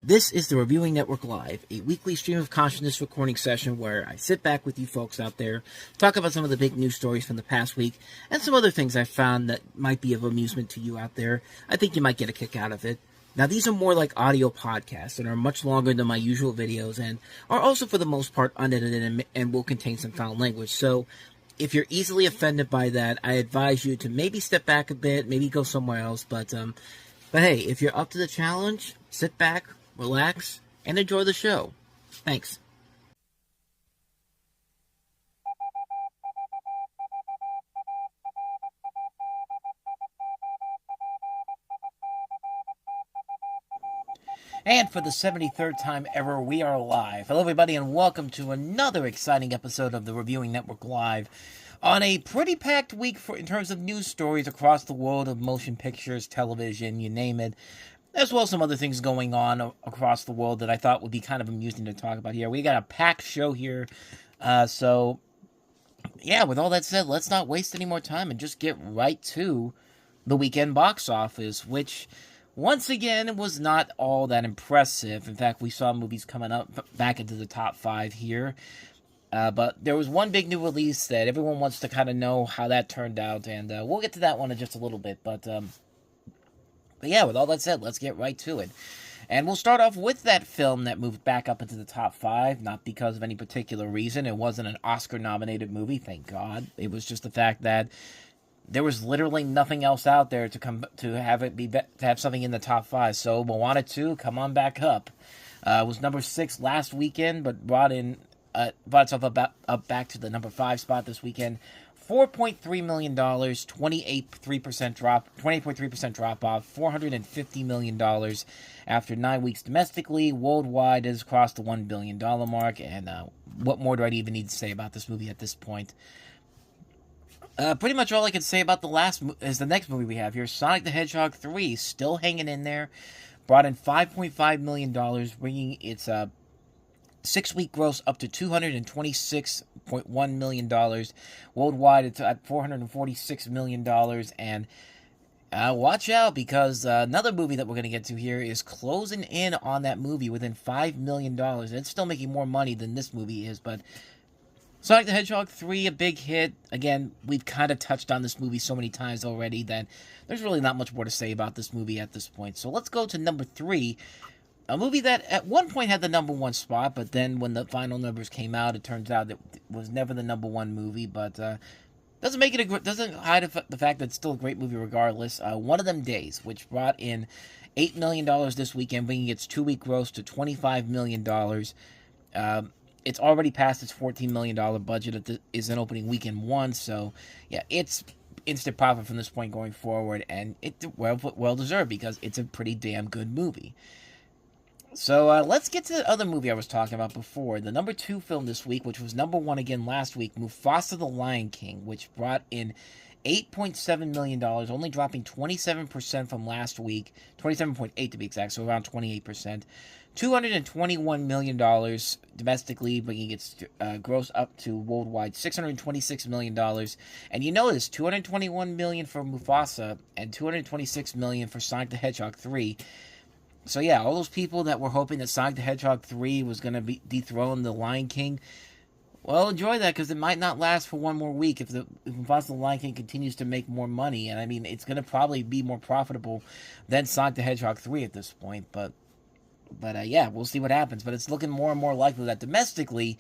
This is the Reviewing Network Live, a weekly stream of consciousness recording session where I sit back with you folks out there, talk about some of the big news stories from the past week, and some other things I found that might be of amusement to you out there. I think you might get a kick out of it. Now, these are more like audio podcasts and are much longer than my usual videos and are also, for the most part, unedited and will contain some foul language. So, if you're easily offended by that, I advise you to maybe step back a bit, maybe go somewhere else. But hey, if you're up to the challenge, sit back, relax, and enjoy the show. Thanks. And for the 73rd time ever, we are live. Hello, everybody, and welcome to another exciting episode of the Reviewing Network Live. On a pretty packed week in terms of news stories across the world of motion pictures, television, you name it, as well as some other things going on across the world that I thought would be kind of amusing to talk about here. We got a packed show here, so yeah, with all that said, let's not waste any more time and just get right to the weekend box office, which once again was not all that impressive. In fact, we saw movies coming up back into the top 5 here. But there was one big new release that everyone wants to kind of know how that turned out, and we'll get to that one in just a little bit. But yeah, with all that said, let's get right to it. And we'll start off with that film that moved back up into the top 5, not because of any particular reason. It wasn't an Oscar-nominated movie, thank God. It was just the fact that there was literally nothing else out there to have something in the top 5. So Moana 2, come on back up. It was number 6 last weekend, but brought itself up back to the number 5 spot this weekend. $4.3 million, 28.3% drop off, $450 million after 9 weeks domestically. Worldwide, it has crossed the $1 billion mark, and what more do I even need to say about this movie at this point? Pretty much all I can say about the next movie we have here, Sonic the Hedgehog 3, still hanging in there. Brought in $5.5 million, bringing its 6-week gross up to $226.1 million. Worldwide, it's at $446 million. And watch out, because another movie that we're going to get to here is closing in on that movie within $5 million. It's still making more money than this movie is, but Sonic the Hedgehog 3, a big hit. Again, we've kind of touched on this movie so many times already that there's really not much more to say about this movie at this point. So let's go to number 3. A movie that at one point had the number 1 spot, but then when the final numbers came out, it turns out it was never the number 1 movie. But doesn't hide the fact that it's still a great movie regardless. One of Them Days, which brought in $8 million this weekend, bringing its 2-week gross to $25 million. It's already passed its $14 million budget. Is an opening weekend 1, so yeah, it's instant profit from this point going forward, and it's well deserved because it's a pretty damn good movie. So let's get to the other movie I was talking about before, the number 2 film this week, which was number 1 again last week, Mufasa the Lion King, which brought in $8.7 million, only dropping 27% from last week, 27.8 to be exact, so around 28%. $221 million domestically, bringing its gross up to worldwide $626 million. And you notice $221 million for Mufasa and $226 million for Sonic the Hedgehog 3. So yeah, all those people that were hoping that Sonic the Hedgehog 3 was going to dethrone the Lion King, well, enjoy that, because it might not last for one more week if Mufasa the Lion King continues to make more money. And I mean, it's going to probably be more profitable than Sonic the Hedgehog 3 at this point. But yeah, we'll see what happens. But it's looking more and more likely that domestically,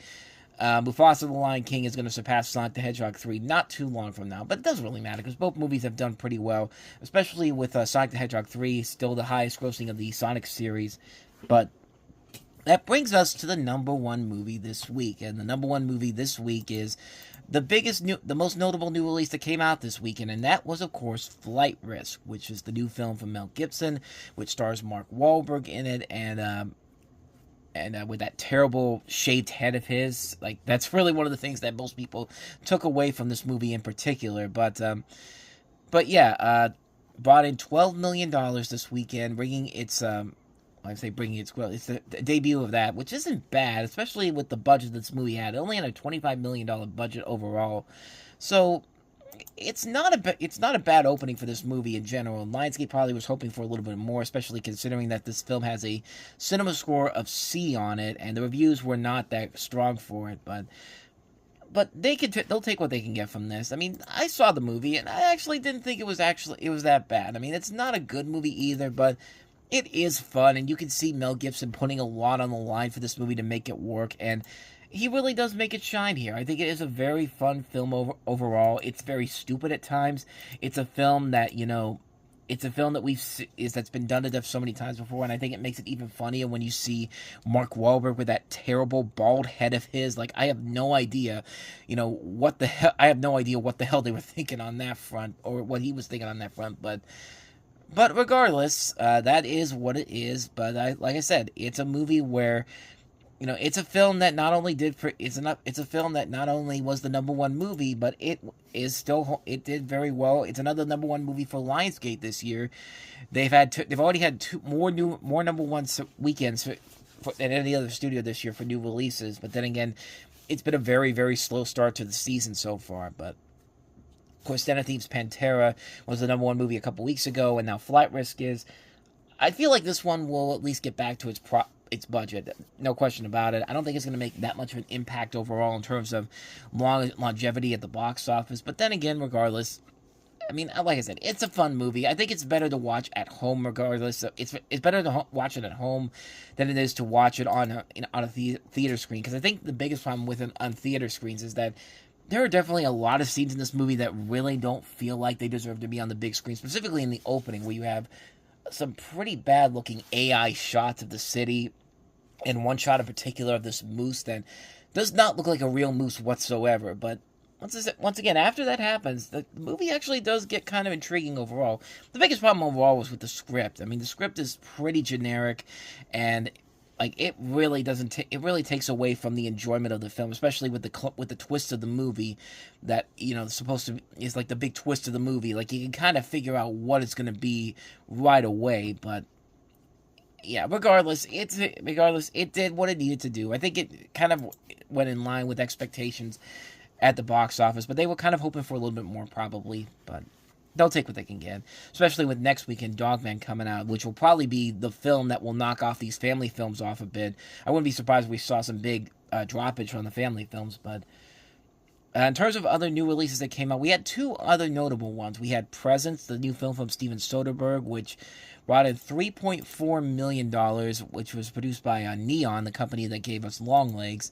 Mufasa the Lion King is going to surpass Sonic the Hedgehog 3 not too long from now. But it doesn't really matter, because both movies have done pretty well, especially with Sonic the Hedgehog 3, still the highest grossing of the Sonic series. But that brings us to the number 1 movie this week. And the number 1 movie this week is the most notable new release that came out this weekend, and that was, of course, Flight Risk, which is the new film from Mel Gibson, which stars Mark Wahlberg in it, and with that terrible shaved head of his. Like, that's really one of the things that most people took away from this movie in particular. But yeah, brought in $12 million this weekend, bringing its it's the debut of that, which isn't bad, especially with the budget this movie had. It only had a $25 million budget overall. So it's not a bad opening for this movie in general. Lionsgate probably was hoping for a little bit more, especially considering that this film has a cinema score of C on it, and the reviews were not that strong for it. But they'll take what they can get from this. I mean, I saw the movie and I actually didn't think it was that bad. I mean, it's not a good movie either, but it is fun, and you can see Mel Gibson putting a lot on the line for this movie to make it work, and he really does make it shine here. I think it is a very fun film overall. It's very stupid at times. It's a film that, it's a film that that's been done to death so many times before, and I think it makes it even funnier when you see Mark Wahlberg with that terrible bald head of his. Like, I have no idea, what the hell. I have no idea what the hell they were thinking on that front, or what he was thinking on that front. But regardless, that is what it is. But like I said, it's a movie where, it's a film that not only it's a film that not only was the number one movie, but it did very well. It's another number one movie for Lionsgate this year. They've already had two more number one weekends than any other studio this year for new releases. But then again, it's been a very, very slow start to the season so far. But of course, Dennis Thieves' Pantera was the number one movie a couple weeks ago, and now Flight Risk is. I feel like this one will at least get back to its budget, no question about it. I don't think it's going to make that much of an impact overall in terms of longevity at the box office. But then again, regardless, I mean, like I said, it's a fun movie. I think it's better to watch at home regardless. It's better to watch it at home than it is to watch it on a theater screen. Because I think the biggest problem with it on theater screens is that there are definitely a lot of scenes in this movie that really don't feel like they deserve to be on the big screen, specifically in the opening, where you have some pretty bad-looking AI shots of the city, and one shot in particular of this moose that does not look like a real moose whatsoever. But once again, after that happens, the movie actually does get kind of intriguing overall. The biggest problem overall was with the script. I mean, the script is pretty generic, and it really doesn't. It really takes away from the enjoyment of the film, especially with the twist of the movie that supposed to is like the big twist of the movie. Like, you can kind of figure out what it's going to be right away, but yeah, regardless, it did what it needed to do. I think it kind of went in line with expectations at the box office, but they were kind of hoping for a little bit more probably, but they'll take what they can get, especially with next weekend Dogman coming out, which will probably be the film that will knock off these family films off a bit. I wouldn't be surprised if we saw some big droppage from the family films, but in terms of other new releases that came out, we had two other notable ones. We had Presence, the new film from Steven Soderbergh, which brought in $3.4 million, which was produced by Neon, the company that gave us Longlegs.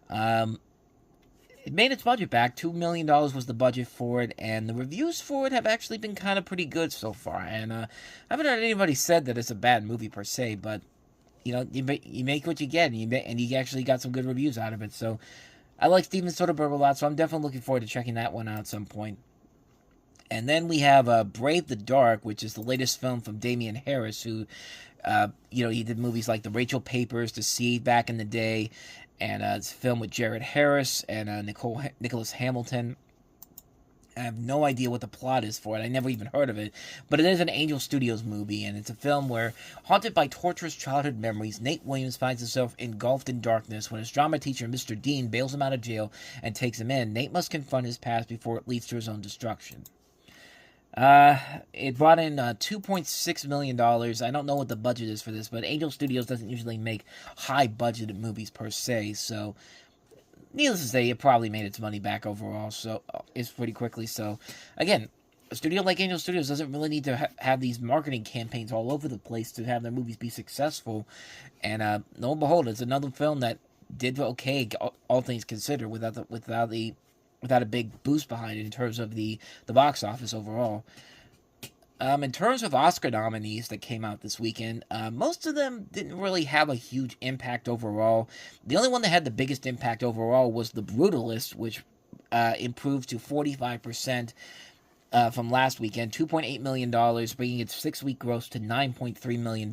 It made its budget back. $2 million was the budget for it, and the reviews for it have actually been kind of pretty good so far. And I haven't heard anybody said that it's a bad movie per se, but you make what you get, and you actually got some good reviews out of it. So I like Steven Soderbergh a lot, so I'm definitely looking forward to checking that one out at some point. And then we have Brave the Dark, which is the latest film from Damian Harris, who, he did movies like The Rachel Papers, The Seed back in the day, and it's a film with Jared Harris and Nicholas Hamilton. I have no idea what the plot is for it. I never even heard of it. But it is an Angel Studios movie, and it's a film where, haunted by torturous childhood memories, Nate Williams finds himself engulfed in darkness when his drama teacher, Mr. Dean, bails him out of jail and takes him in. Nate must confront his past before it leads to his own destruction. It brought in $2.6 million. I don't know what the budget is for this, but Angel Studios doesn't usually make high-budgeted movies per se, so needless to say, it probably made its money back overall, so it's pretty quickly. So, again, a studio like Angel Studios doesn't really need to have these marketing campaigns all over the place to have their movies be successful, and lo and behold, it's another film that did okay, all things considered, without a big boost behind it in terms of the box office overall. In terms of Oscar nominees that came out this weekend, most of them didn't really have a huge impact overall. The only one that had the biggest impact overall was The Brutalist, which improved to 45% from last weekend, $2.8 million, bringing its 6-week gross to $9.3 million.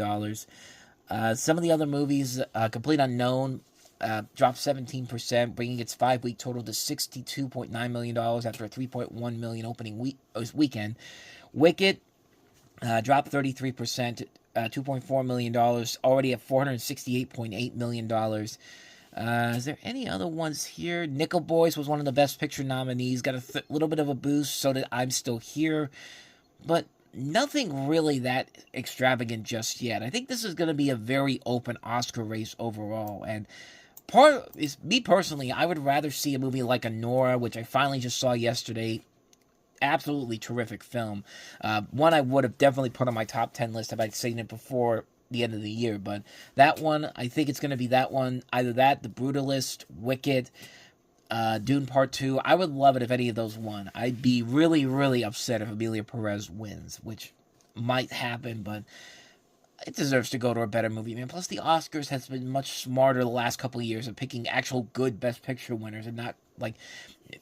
Some of the other movies, Complete Unknown, dropped 17%, bringing its 5-week total to $62.9 million after a $3.1 million opening weekend. Wicked dropped 33%, $2.4 million, already at $468.8 million. Is there any other ones here? Nickel Boys was one of the Best Picture nominees. Got a little bit of a boost. So did I'm Still Here. But nothing really that extravagant just yet. I think this is going to be a very open Oscar race overall. And part is me personally, I would rather see a movie like Anora, which I finally just saw yesterday. Absolutely terrific film. One I would have definitely put on my top 10 list if I'd seen it before the end of the year. But that one, I think it's going to be that one. Either that, The Brutalist, Wicked, Dune Part 2. I would love it if any of those won. I'd be really, really upset if Emilia Perez wins, which might happen, but it deserves to go to a better movie, man. Plus, the Oscars has been much smarter the last couple of years of picking actual good Best Picture winners and not, like,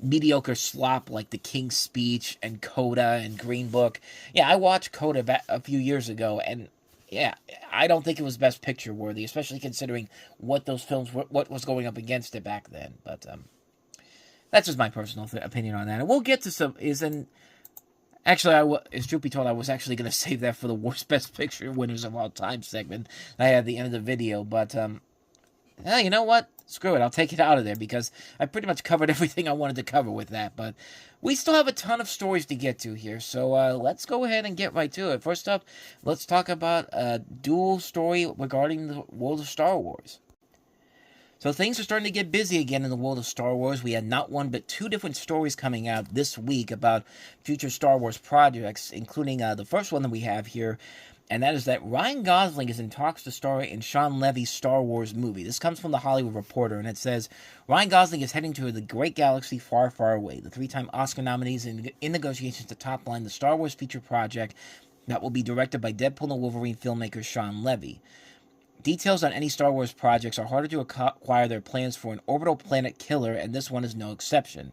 mediocre slop like The King's Speech and Coda and Green Book. Yeah, I watched Coda a few years ago, and yeah, I don't think it was Best Picture worthy, especially considering what those films, what was going up against it back then. But that's just my personal opinion on that. And we'll get to some, actually, as truth be told, I was actually going to save that for the worst Best Picture winners of all time segment I had at the end of the video, but you know what? Screw it, I'll take it out of there because I pretty much covered everything I wanted to cover with that, but we still have a ton of stories to get to here, so let's go ahead and get right to it. First up, let's talk about a dual story regarding the world of Star Wars. So things are starting to get busy again in the world of Star Wars. We had not one but two different stories coming out this week about future Star Wars projects, including the first one that we have here, and that is that Ryan Gosling is in talks to star in Shawn Levy's Star Wars movie. This comes from The Hollywood Reporter, and it says, Ryan Gosling is heading to the great galaxy far, far away. The three-time Oscar nominees in negotiations to top-line the Star Wars feature project that will be directed by Deadpool and Wolverine filmmaker Shawn Levy. Details on any Star Wars projects are harder to acquire. Their plans for an orbital planet killer, and this one is no exception.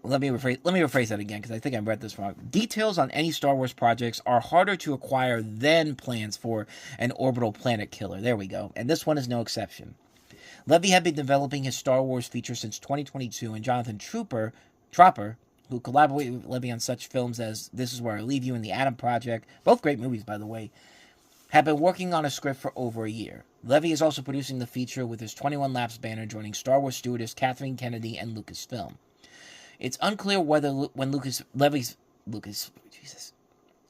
Let me rephrase that again, because I think I read this wrong. Details on any Star Wars projects are harder to acquire than plans for an orbital planet killer. There we go. And this one is no exception. Levy had been developing his Star Wars feature since 2022, and Jonathan Tropper, who collaborated with Levy on such films as This Is Where I Leave You and The Adam Project, both great movies, by the way, had been working on a script for over a year. Levy is also producing the feature with his 21 Laps banner, joining Star Wars stewardess Kathleen Kennedy and Lucasfilm. It's unclear whether when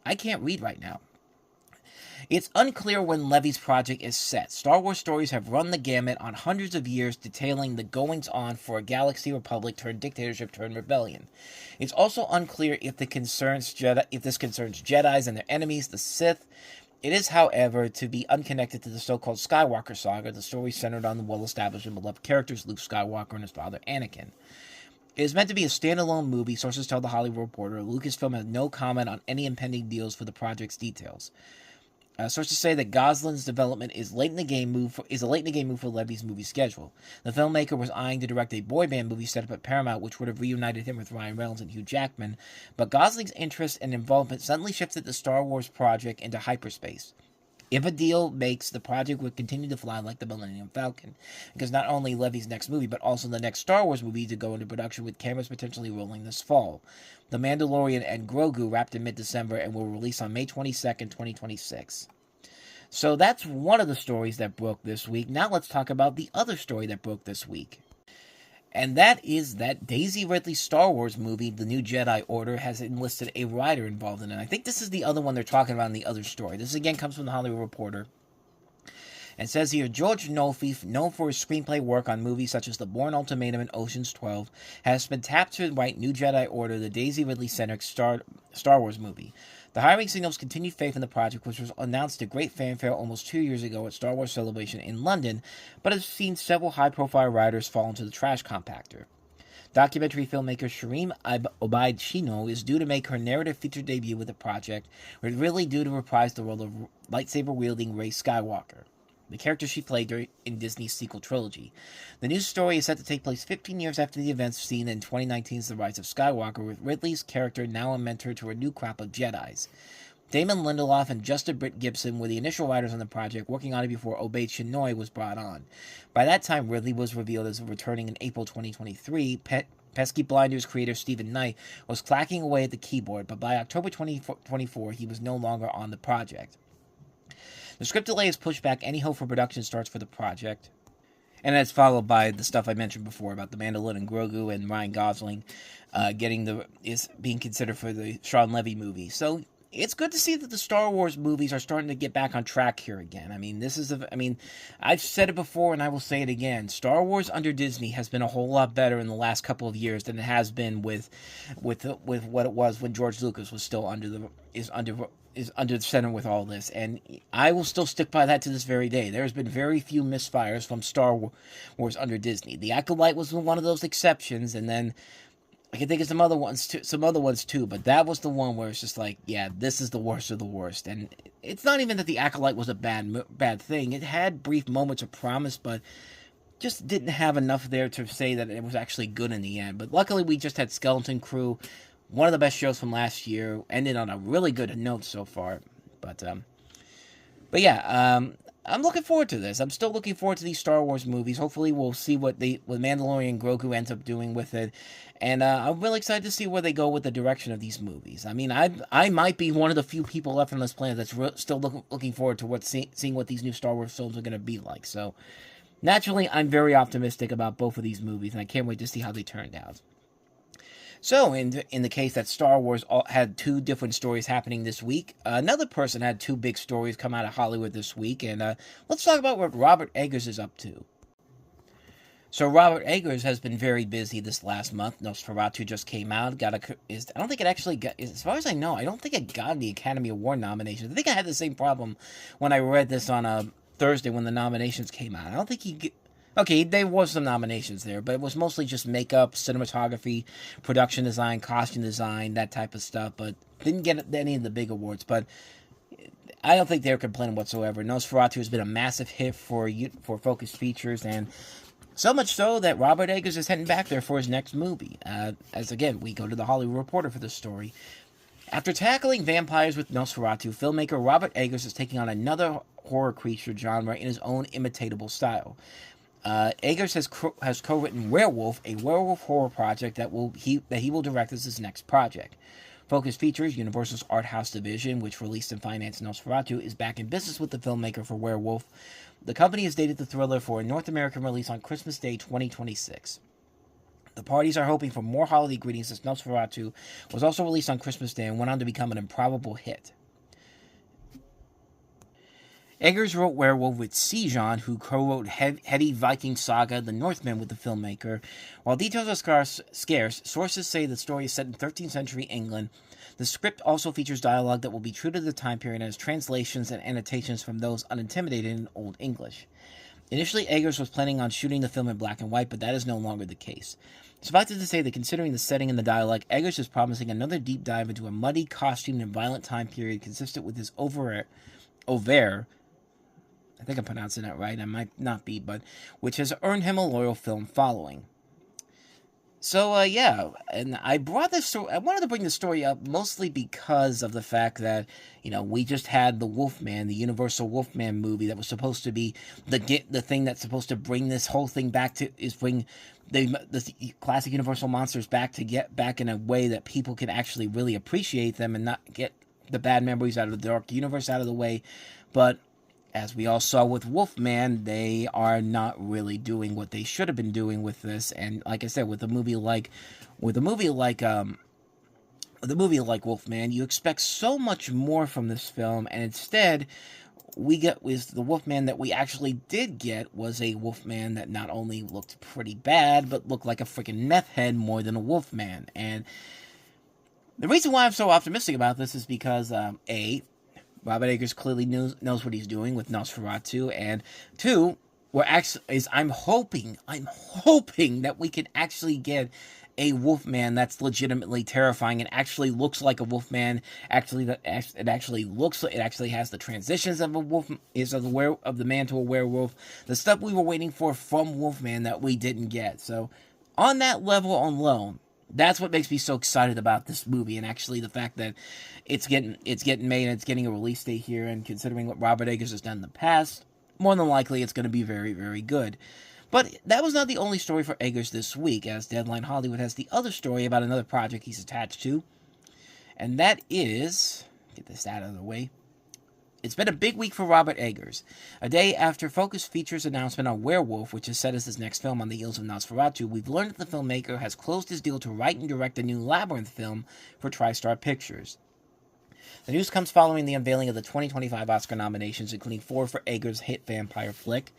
I can't read right now. It's unclear when Levy's project is set. Star Wars stories have run the gamut on hundreds of years, detailing the goings-on for a galaxy republic turned dictatorship turned rebellion. It's also unclear if this concerns Jedis and their enemies, the Sith. It is, however, to be unconnected to the so-called Skywalker saga, the story centered on the well-established and beloved characters Luke Skywalker and his father Anakin. It is meant to be a standalone movie, sources tell The Hollywood Reporter. Lucasfilm has no comment on any impending deals for the project's details. Sources say that Gosling's development is a late in the game move for Levy's movie schedule. The filmmaker was eyeing to direct a boy band movie set up at Paramount, which would have reunited him with Ryan Reynolds and Hugh Jackman, but Gosling's interest and involvement suddenly shifted the Star Wars project into hyperspace. If a deal makes, the project would continue to fly like the Millennium Falcon, because not only Levy's next movie, but also the next Star Wars movie to go into production with cameras potentially rolling this fall. The Mandalorian and Grogu wrapped in mid-December and will release on May 22nd, 2026. So that's one of the stories that broke this week. Now let's talk about the other story that broke this week. And that is that Daisy Ridley's Star Wars movie, The New Jedi Order, has enlisted a writer involved in it. I think this is the other one they're talking about in the other story. This again comes from The Hollywood Reporter. And says here, George Nolfi, known for his screenplay work on movies such as The Bourne Ultimatum and Ocean's 12, has been tapped to write New Jedi Order, the Daisy Ridley-centric Star Wars movie. The hiring signals continued faith in the project, which was announced to great fanfare almost 2 years ago at Star Wars Celebration in London, but has seen several high-profile writers fall into the trash compactor. Documentary filmmaker Shireen Obaid Chino is due to make her narrative feature debut with the project, with Ridley due to reprise the role of lightsaber-wielding Rey Skywalker, the character she played in Disney's sequel trilogy. The new story is set to take place 15 years after the events seen in 2019's The Rise of Skywalker, with Ridley's character now a mentor to a new crop of Jedis. Damon Lindelof and Justin Britt Gibson were the initial writers on the project, working on it before Obaid Chinoy was brought on. By that time, Ridley was revealed as returning in April 2023. Pesky Blinders creator Stephen Knight was clacking away at the keyboard, but by October 2024, he was no longer on the project. The script delay has pushed back any hope for production starts for the project. And that's followed by the stuff I mentioned before about the Mandalorian and Grogu and Ryan Gosling is being considered for the Shawn Levy movie. So it's good to see that the Star Wars movies are starting to get back on track here again. I mean, I've said it before and I will say it again. Star Wars under Disney has been a whole lot better in the last couple of years than it has been with what it was when George Lucas was still under the center with all this, and I will still stick by that to this very day. There's been very few misfires from Star Wars under Disney. The Acolyte was one of those exceptions, and then I can think of some other ones too, but that was the one where it's just like, yeah, this is the worst of the worst. And it's not even that the Acolyte was a bad thing. It had brief moments of promise, but just didn't have enough there to say that it was actually good in the end. But luckily, we just had Skeleton Crew, one of the best shows from last year, ended on a really good note so far. But yeah, I'm looking forward to this. I'm still looking forward to these Star Wars movies. Hopefully, we'll see what Mandalorian and Grogu ends up doing with it. And I'm really excited to see where they go with the direction of these movies. I mean, I might be one of the few people left on this planet that's still looking forward to seeing what these new Star Wars films are going to be like. So, naturally, I'm very optimistic about both of these movies, and I can't wait to see how they turned out. So, in the case that Star Wars had two different stories happening this week, another person had two big stories come out of Hollywood this week, and let's talk about what Robert Eggers is up to. So, Robert Eggers has been very busy this last month. Nosferatu just came out. I don't think it actually got, as far as I know, I don't think it got the Academy Award nominations. I think I had the same problem when I read this on Thursday when the nominations came out. I don't think okay, there was some nominations there, but it was mostly just makeup, cinematography, production design, costume design, that type of stuff, but didn't get any of the big awards. But I don't think they're complaining whatsoever. Nosferatu has been a massive hit for Focus Features, and so much so that Robert Eggers is heading back there for his next movie. As again, we go to the Hollywood Reporter for this story. After tackling vampires with Nosferatu, filmmaker Robert Eggers is taking on another horror creature genre in his own imitatable style. Eggers has co-written Werewolf, a werewolf horror project that he will direct as his next project. Focus Features, Universal's art house division, which released and financed Nosferatu, is back in business with the filmmaker for Werewolf. The company has dated the thriller for a North American release on Christmas Day 2026. The parties are hoping for more holiday greetings as Nosferatu was also released on Christmas Day and went on to become an improbable hit. Eggers wrote Werewolf with Sejan, who co-wrote heady Viking saga The Northman with the filmmaker. While details are scarce, sources say the story is set in 13th century England. The script also features dialogue that will be true to the time period and has translations and annotations from those unintimidated in Old English. Initially, Eggers was planning on shooting the film in black and white, but that is no longer the case. Suffice it to say that considering the setting and the dialogue, Eggers is promising another deep dive into a muddy, costumed, and violent time period consistent with his Auvert, I think I'm pronouncing that right, I might not be, but which has earned him a loyal film following. So, yeah, and I brought this story, I wanted to bring this story up mostly because of the fact that, we just had the Wolfman, the Universal Wolfman movie that was supposed to be the thing that's supposed to bring this whole thing back bring the classic Universal monsters back to get back in a way that people can actually really appreciate them and not get the bad memories out of the Dark Universe out of the way. But as we all saw with Wolfman, they are not really doing what they should have been doing with this. And like I said, with a movie like Wolfman, you expect so much more from this film, and instead, the Wolfman that we actually did get was a Wolfman that not only looked pretty bad, but looked like a freaking meth head more than a Wolfman. And the reason why I'm so optimistic about this is because, Robert Eggers clearly knows what he's doing with Nosferatu, and two, I'm hoping that we can actually get a Wolfman that's legitimately terrifying and actually looks like a Wolfman. It actually has the transitions of a wolf, of the man to a werewolf, the stuff we were waiting for from Wolfman that we didn't get. So, on that level alone, that's what makes me so excited about this movie, and actually the fact that it's getting made and it's getting a release date here, and considering what Robert Eggers has done in the past, more than likely it's going to be very, very good. But that was not the only story for Eggers this week, as Deadline Hollywood has the other story about another project he's attached to, and that is, get this out of the way, It's been a big week for Robert Eggers. A day after Focus Features' announcement on Werewolf, which is set as his next film on the heels of Nosferatu, we've learned that the filmmaker has closed his deal to write and direct a new Labyrinth film for TriStar Pictures. The news comes following the unveiling of the 2025 Oscar nominations, including 4 for Eggers' hit vampire flick.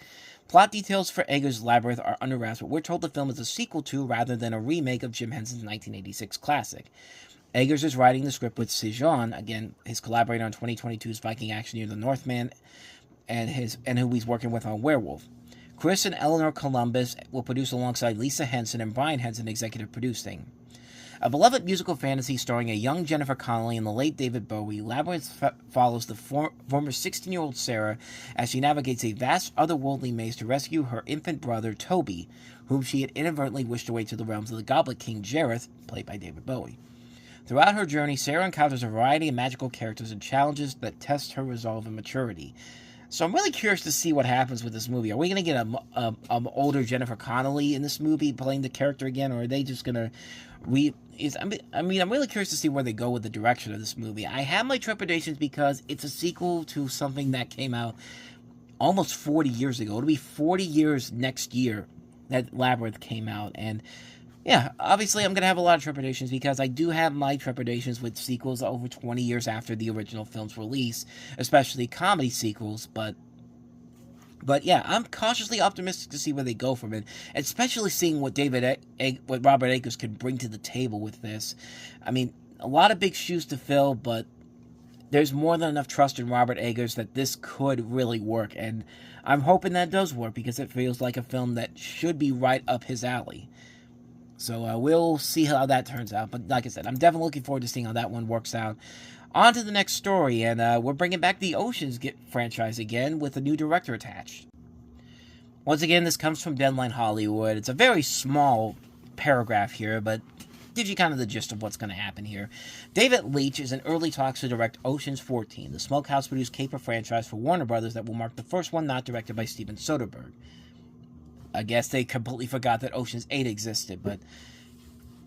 Plot details for Eggers' Labyrinth are under wraps, but we're told the film is a sequel to, rather than a remake of Jim Henson's 1986 classic. Eggers is writing the script with Sejan, again, his collaborator on 2022's Viking action near the Northman, and who he's working with on Werewolf. Chris and Eleanor Columbus will produce alongside Lisa Henson and Brian Henson executive producing. A beloved musical fantasy starring a young Jennifer Connelly and the late David Bowie, Labyrinth follows the former 16-year-old Sarah as she navigates a vast otherworldly maze to rescue her infant brother, Toby, whom she had inadvertently wished away to the realms of the Goblet King Jareth, played by David Bowie. Throughout her journey, Sarah encounters a variety of magical characters and challenges that test her resolve and maturity. So I'm really curious to see what happens with this movie. Are we going to get an older Jennifer Connelly in this movie playing the character again, or are they just going to I'm really curious to see where they go with the direction of this movie. I have my trepidations because it's a sequel to something that came out almost 40 years ago. It'll be 40 years next year that Labyrinth came out, and yeah, obviously I'm going to have a lot of trepidations because I do have my trepidations with sequels over 20 years after the original film's release, especially comedy sequels, but yeah, I'm cautiously optimistic to see where they go from it, especially seeing what what Robert Eggers can bring to the table with this. I mean, a lot of big shoes to fill, but there's more than enough trust in Robert Eggers that this could really work, and I'm hoping that does work because it feels like a film that should be right up his alley. So we'll see how that turns out. But like I said, I'm definitely looking forward to seeing how that one works out. On to the next story, and we're bringing back the Ocean's franchise again with a new director attached. Once again, this comes from Deadline Hollywood. It's a very small paragraph here, but gives you kind of the gist of what's going to happen here. David Leitch is in early talks to direct Ocean's 14, the Smokehouse-produced caper franchise for Warner Brothers that will mark the first one not directed by Steven Soderbergh. I guess they completely forgot that Ocean's 8 existed, but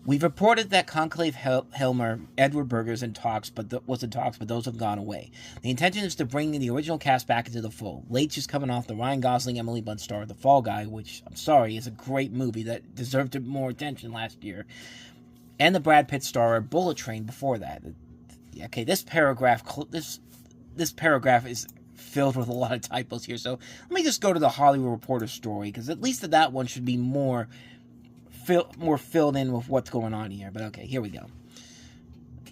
we've reported that Conclave Helmer, Edward Berger's was in talks, but those have gone away. The intention is to bring the original cast back into the fold. Leitch is coming off the Ryan Gosling, Emily Blunt star The Fall Guy, which, I'm sorry, is a great movie that deserved more attention last year, and the Brad Pitt star Bullet Train before that. Okay, this paragraph is filled with a lot of typos here, so let me just go to the Hollywood Reporter story, because at least that one should be more filled in with what's going on here. But okay, here we go.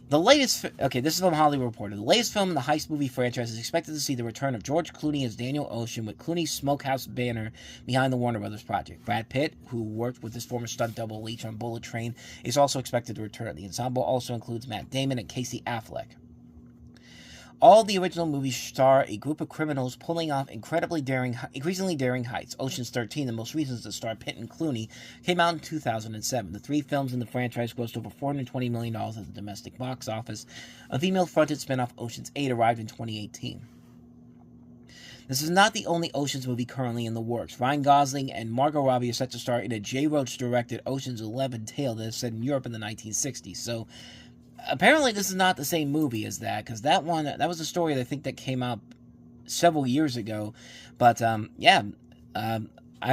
This is from Hollywood Reporter. The latest film in the heist movie franchise is expected to see the return of George Clooney as Daniel Ocean, with Clooney's Smokehouse banner behind the Warner Brothers project. Brad Pitt, who worked with his former stunt double Leitch on Bullet Train, is also expected to return. The ensemble also includes Matt Damon and Casey Affleck. All the original movies star a group of criminals pulling off increasingly daring heists. Ocean's 13, the most recent to star Pitt and Clooney, came out in 2007. The 3 films in the franchise grossed over $420 million at the domestic box office. A female-fronted spin-off, Ocean's 8, arrived in 2018. This is not the only Ocean's movie currently in the works. Ryan Gosling and Margot Robbie are set to star in a Jay Roach-directed Ocean's 11 tale that is set in Europe in the 1960s. So, apparently this is not the same movie as that, because that was a story that I think that came out several years ago. But, I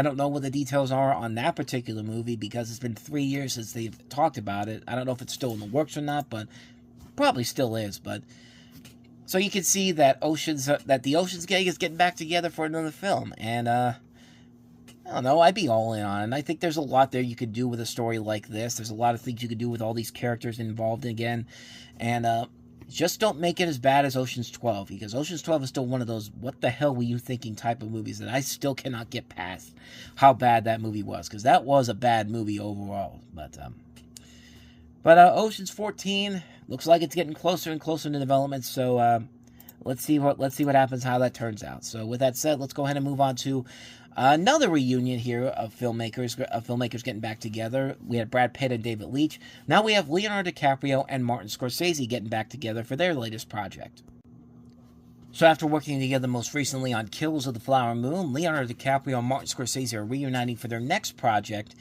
don't know what the details are on that particular movie, because it's been 3 years since they've talked about it. I don't know if it's still in the works or not, but probably still is. But so you can see that the Ocean's gang is getting back together for another film, and I don't know, I'd be all in on it. And I think there's a lot there you could do with a story like this. There's a lot of things you could do with all these characters involved again. And just don't make it as bad as Ocean's 12, because Ocean's 12 is still one of those what the hell were you thinking type of movies that I still cannot get past how bad that movie was, because that was a bad movie overall. But Ocean's 14 looks like it's getting closer and closer to development, so let's see what happens, how that turns out. So with that said, let's go ahead and move on to another reunion here of filmmakers getting back together. We had Brad Pitt and David Leitch. Now we have Leonardo DiCaprio and Martin Scorsese getting back together for their latest project. So after working together most recently on Killers of the Flower Moon, Leonardo DiCaprio and Martin Scorsese are reuniting for their next project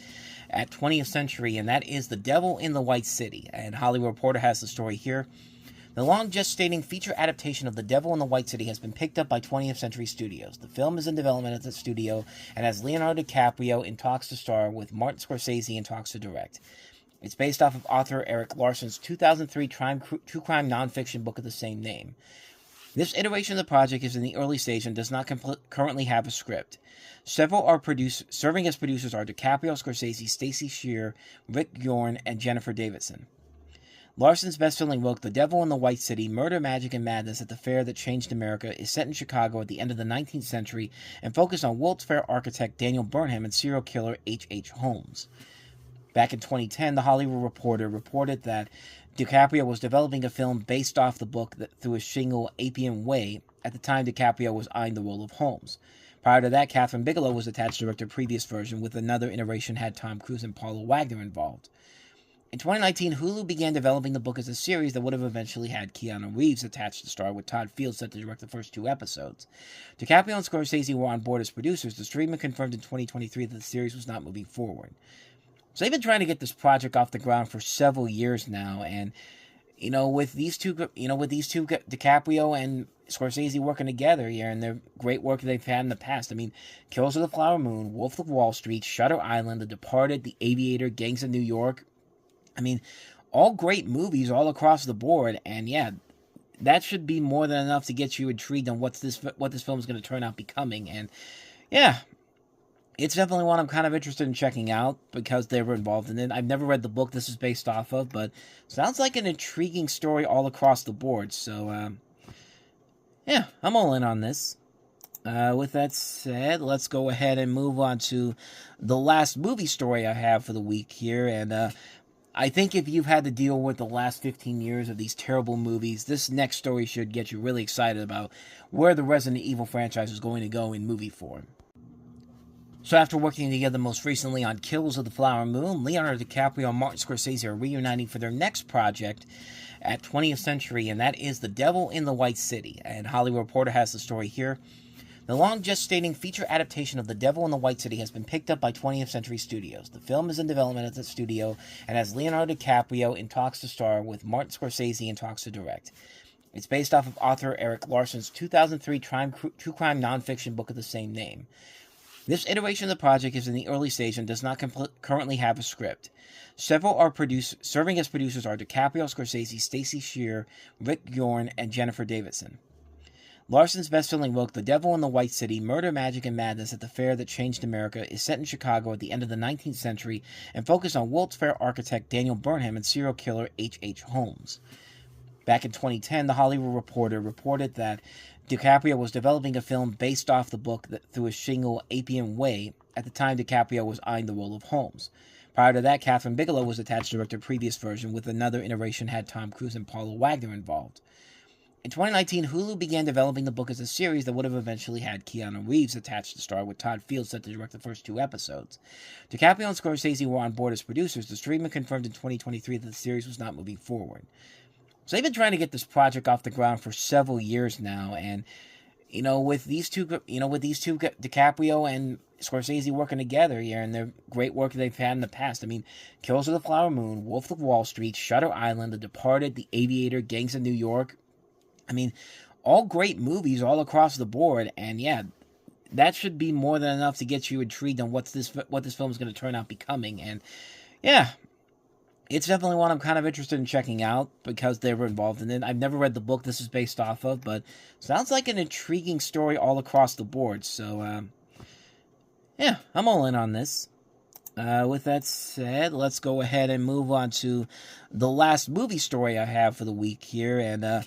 at 20th Century, and that is The Devil in the White City. And Hollywood Reporter has the story here. The long-gestating feature adaptation of The Devil in the White City has been picked up by 20th Century Studios. The film is in development at the studio and has Leonardo Dicaprio in talks to star, with Martin Scorsese in talks to direct. It's based off of author Eric Larson's 2003 true crime nonfiction book of the same name. This iteration of the project is in the early stage and does not currently have a script. Several are serving as producers are Dicaprio, Scorsese, Stacey Shear, Rick Yorn, and Jennifer Davidson. Larson's best-selling book, The Devil in the White City, Murder, Magic, and Madness at the Fair That Changed America, is set in Chicago at the end of the 19th century and focused on World's Fair architect Daniel Burnham and serial killer H.H. Holmes. Back in 2010, The Hollywood Reporter reported that Dicaprio was developing a film based off the book through his shingle Appian Way. At the time, Dicaprio was eyeing the role of Holmes. Prior to that, Catherine Bigelow was attached to direct a previous version, with another iteration had Tom Cruise and Paula Wagner involved. In 2019, Hulu began developing the book as a series that would have eventually had Keanu Reeves attached to star, with Todd Field set to direct the first 2 episodes. DiCaprio and Scorsese were on board as producers. The streamer confirmed in 2023 that the series was not moving forward. So they've been trying to get this project off the ground for several years now, and with these two, DiCaprio and Scorsese working together here, and their great work they've had in the past. I mean, Killers of the Flower Moon, Wolf of Wall Street, Shutter Island, The Departed, The Aviator, Gangs of New York. I mean, all great movies all across the board, and yeah, that should be more than enough to get you intrigued on what this film is going to turn out becoming. And yeah, it's definitely one I'm kind of interested in checking out because they were involved in it. I've never read the book this is based off of, but sounds like an intriguing story all across the board. So yeah, I'm all in on this. With that said, let's go ahead and move on to the last movie story I have for the week here. And I think if you've had to deal with the last 15 years of these terrible movies, this next story should get you really excited about where the Resident Evil franchise is going to go in movie form. So after working together most recently on Killers of the Flower Moon, Leonardo DiCaprio and Martin Scorsese are reuniting for their next project at 20th Century, and that is The Devil in the White City. And Hollywood Reporter has the story here. The long-gestating feature adaptation of The Devil in the White City has been picked up by 20th Century Studios. The film is in development at the studio and has Leonardo DiCaprio in talks to star, with Martin Scorsese in talks to direct. It's based off of author Eric Larson's 2003 true crime nonfiction book of the same name. This iteration of the project is in the early stage and does not currently have a script. Several are serving as producers are DiCaprio, Scorsese, Stacey Shear, Rick Yorn, and Jennifer Davidson. Larson's best-selling book, The Devil in the White City, Murder, Magic, and Madness at the Fair That Changed America, is set in Chicago at the end of the 19th century and focused on World's Fair architect Daniel Burnham and serial killer H.H. Holmes. Back in 2010, The Hollywood Reporter reported that DiCaprio was developing a film based off the book through his shingle Appian Way. At the time, DiCaprio was eyeing the role of Holmes. Prior to that, Catherine Bigelow was attached to direct a previous version, with another iteration had Tom Cruise and Paula Wagner involved. In 2019, Hulu began developing the book as a series that would have eventually had Keanu Reeves attached to star, with Todd Field set to direct the first 2 episodes. DiCaprio and Scorsese were on board as producers. The streamer confirmed in 2023 that the series was not moving forward. So they've been trying to get this project off the ground for several years now, and with these two, DiCaprio and Scorsese working together here, and their great work they've had in the past. I mean, Killers of the Flower Moon, Wolf of Wall Street, Shutter Island, The Departed, The Aviator, Gangs of New York. I mean, all great movies all across the board, and yeah, that should be more than enough to get you intrigued on what this film is going to turn out becoming. And yeah, it's definitely one I'm kind of interested in checking out because they were involved in it. I've never read the book this is based off of, but sounds like an intriguing story all across the board. So yeah, I'm all in on this. With that said, let's go ahead and move on to the last movie story I have for the week here. And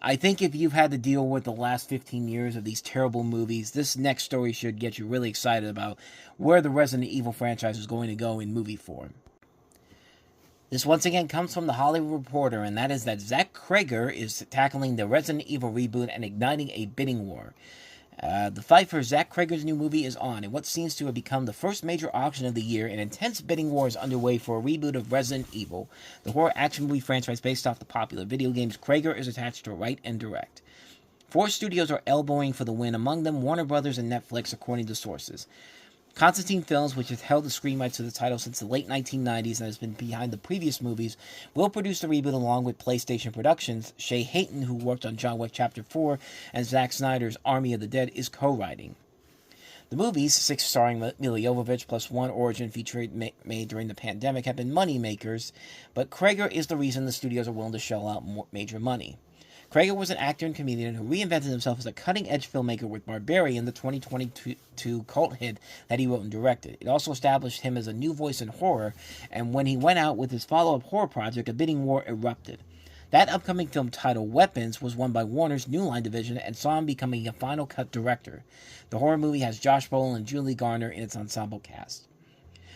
I think if you've had to deal with the last 15 years of these terrible movies, this next story should get you really excited about where the Resident Evil franchise is going to go in movie form. This once again comes from The Hollywood Reporter, and that is that Zach Cregger is tackling the Resident Evil reboot and igniting a bidding war. The fight for Zach Cregger's new movie is on, and what seems to have become the first major auction of the year, an intense bidding war is underway for a reboot of Resident Evil, the horror action movie franchise based off the popular video games. Cregger is attached to write and direct. 4 studios are elbowing for the win, among them Warner Brothers and Netflix, according to sources. Constantine Films, which has held the screen rights to the title since the late 1990s and has been behind the previous movies, will produce the reboot along with PlayStation Productions. Shay Hayton, who worked on John Wick Chapter 4 and Zack Snyder's Army of the Dead, is co-writing. The movies, 6 starring Milla Jovovich plus 1 origin feature made during the pandemic, have been money makers, but Cregger is the reason the studios are willing to shell out major money. Cregger was an actor and comedian who reinvented himself as a cutting-edge filmmaker with Barbarian, the 2022 cult hit that he wrote and directed. It also established him as a new voice in horror, and when he went out with his follow-up horror project, A Bidding War erupted. That upcoming film, titled Weapons, was won by Warner's New Line division and saw him becoming a Final Cut director. The horror movie has Josh Brolin and Julie Garner in its ensemble cast.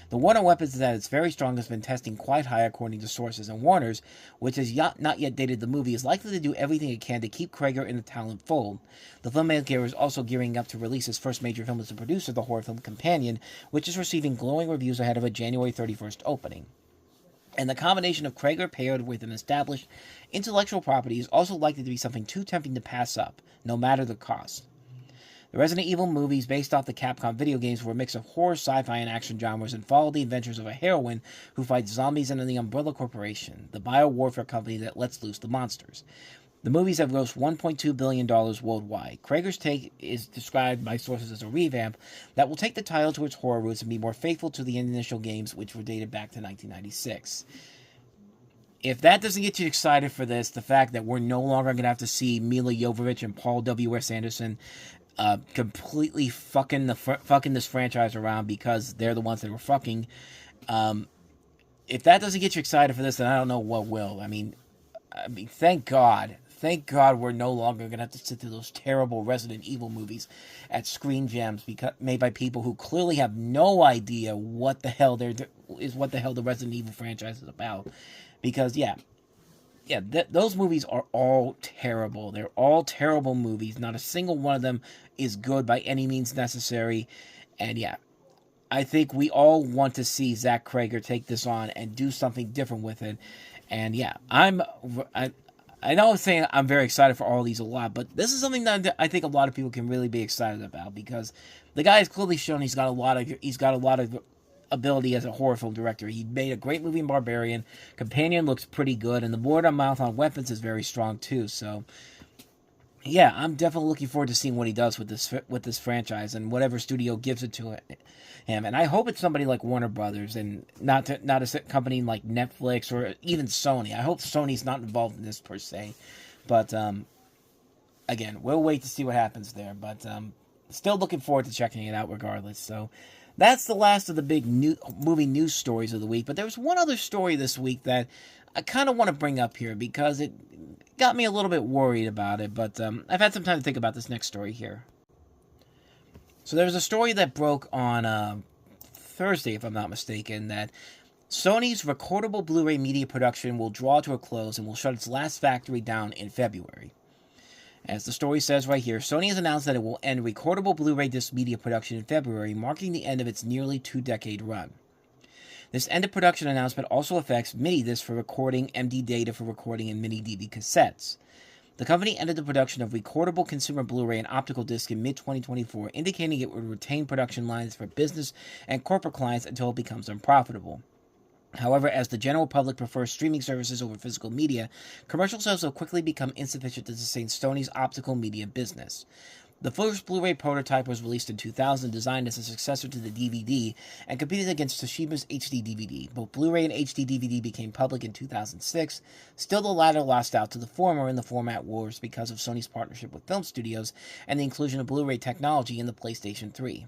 The Warner Weapons is at its very strongest, been testing quite high according to sources, and Warner's, which has not yet dated the movie, is likely to do everything it can to keep Cregger in the talent fold. The filmmaker is also gearing up to release his first major film as a producer, the horror film Companion, which is receiving glowing reviews ahead of a January 31st opening. And the combination of Cregger paired with an established intellectual property is also likely to be something too tempting to pass up, no matter the cost. The Resident Evil movies, based off the Capcom video games, were a mix of horror, sci-fi, and action genres and followed the adventures of a heroine who fights zombies under the Umbrella Corporation, the biowarfare company that lets loose the monsters. The movies have grossed $1.2 billion worldwide. Cregger's take is described by sources as a revamp that will take the title to its horror roots and be more faithful to the initial games, which were dated back to 1996. If that doesn't get you excited for this, the fact that we're no longer going to have to see Milla Jovovich and Paul W.S. Anderson completely fucking this franchise around because they're the ones that were fucking. If that doesn't get you excited for this, then I don't know what will. I mean, thank God we're no longer gonna have to sit through those terrible Resident Evil movies at Screen Gems made by people who clearly have no idea what the hell the Resident Evil franchise is about. Because those movies are all terrible. They're all terrible movies. Not a single one of them is good by any means necessary. And I think we all want to see Zach Cregger take this on and do something different with it. And I know I'm saying I'm very excited for all these a lot, but this is something that I think a lot of people can really be excited about because the guy has clearly shown he's got a lot of ability as a horror film director. He made a great movie in Barbarian. Companion looks pretty good, and the word of mouth on Weapons is very strong too. So, I'm definitely looking forward to seeing what he does with this franchise and whatever studio gives it to him. And I hope it's somebody like Warner Brothers and not a company like Netflix or even Sony. I hope Sony's not involved in this per se. But again, we'll wait to see what happens there. But still looking forward to checking it out regardless. So. That's the last of the big movie news stories of the week, but there was one other story this week that I kind of want to bring up here because it got me a little bit worried about it, but I've had some time to think about this next story here. So there was a story that broke on Thursday, if I'm not mistaken, that Sony's recordable Blu-ray media production will draw to a close and will shut its last factory down in February. As the story says right here, Sony has announced that it will end recordable Blu-ray disc media production in February, marking the end of its nearly 2-decade run. This end of production announcement also affects mini discs for recording, MD data for recording, and mini DV cassettes. The company ended the production of recordable consumer Blu-ray and optical disc in mid-2024, indicating it would retain production lines for business and corporate clients until it becomes unprofitable. However, as the general public prefers streaming services over physical media, commercial sales will quickly become insufficient to sustain Sony's optical media business. The first Blu-ray prototype was released in 2000, designed as a successor to the DVD, and competed against Toshiba's HD DVD. Both Blu-ray and HD DVD became public in 2006. Still, the latter lost out to the former in the format wars because of Sony's partnership with film studios and the inclusion of Blu-ray technology in the PlayStation 3.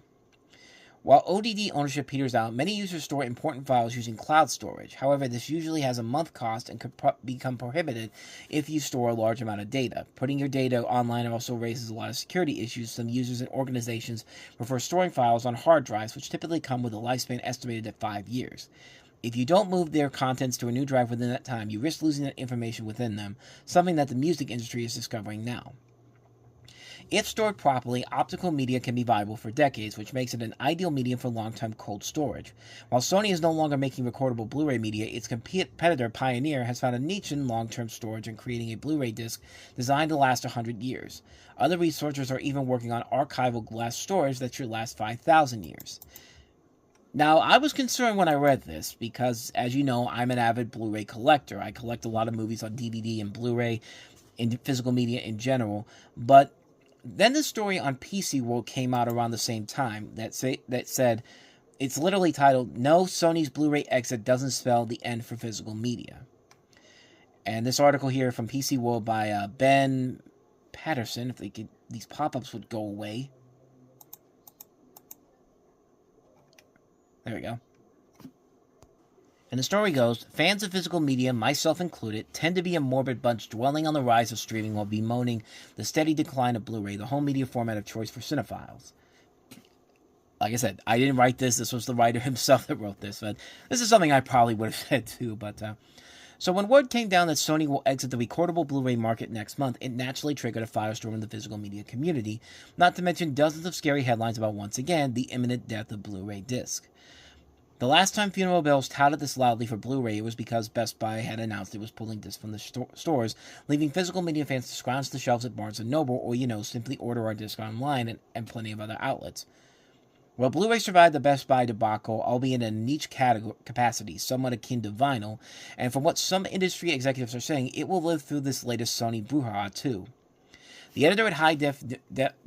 While ODD ownership peters out, many users store important files using cloud storage. However, this usually has a month cost and could become prohibited if you store a large amount of data. Putting your data online also raises a lot of security issues. Some users and organizations prefer storing files on hard drives, which typically come with a lifespan estimated at 5 years. If you don't move their contents to a new drive within that time, you risk losing that information within them, something that the music industry is discovering now. If stored properly, optical media can be viable for decades, which makes it an ideal medium for long-term cold storage. While Sony is no longer making recordable Blu-ray media, its competitor Pioneer has found a niche in long-term storage and creating a Blu-ray disc designed to last 100 years. Other researchers are even working on archival glass storage that should last 5,000 years. Now, I was concerned when I read this because, as you know, I'm an avid Blu-ray collector. I collect a lot of movies on DVD and Blu-ray, in physical media in general. But then the story on PC World came out around the same time that said it's literally titled, "No, Sony's Blu-ray exit doesn't spell the end for physical media." And this article here from PC World by Ben Patterson, if these pop-ups would go away. There we go. And the story goes, fans of physical media, myself included, tend to be a morbid bunch dwelling on the rise of streaming while bemoaning the steady decline of Blu-ray, the home media format of choice for cinephiles. Like I said, I didn't write this. This was the writer himself that wrote this. But this is something I probably would have said too. So when word came down that Sony will exit the recordable Blu-ray market next month, it naturally triggered a firestorm in the physical media community, not to mention dozens of scary headlines about, once again, the imminent death of Blu-ray disc. The last time funeral bells touted this loudly for Blu-ray, it was because Best Buy had announced it was pulling discs from the stores, leaving physical media fans to scrounge the shelves at Barnes & Noble or, simply order our disc online and plenty of other outlets. Well, Blu-ray survived the Best Buy debacle, albeit in a niche capacity, somewhat akin to vinyl, and from what some industry executives are saying, it will live through this latest Sony brouhaha too. The editor at High Def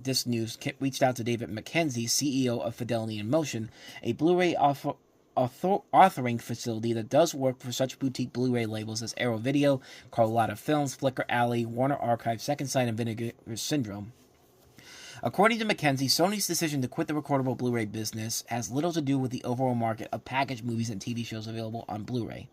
Disc News reached out to David McKenzie, CEO of Fidelity in Motion, a Blu-ray authoring facility that does work for such boutique Blu-ray labels as Arrow Video, Carlotta Films, Flicker Alley, Warner Archive, Second Sight, and Vinegar Syndrome. According to McKenzie, Sony's decision to quit the recordable Blu-ray business has little to do with the overall market of packaged movies and TV shows available on Blu-ray.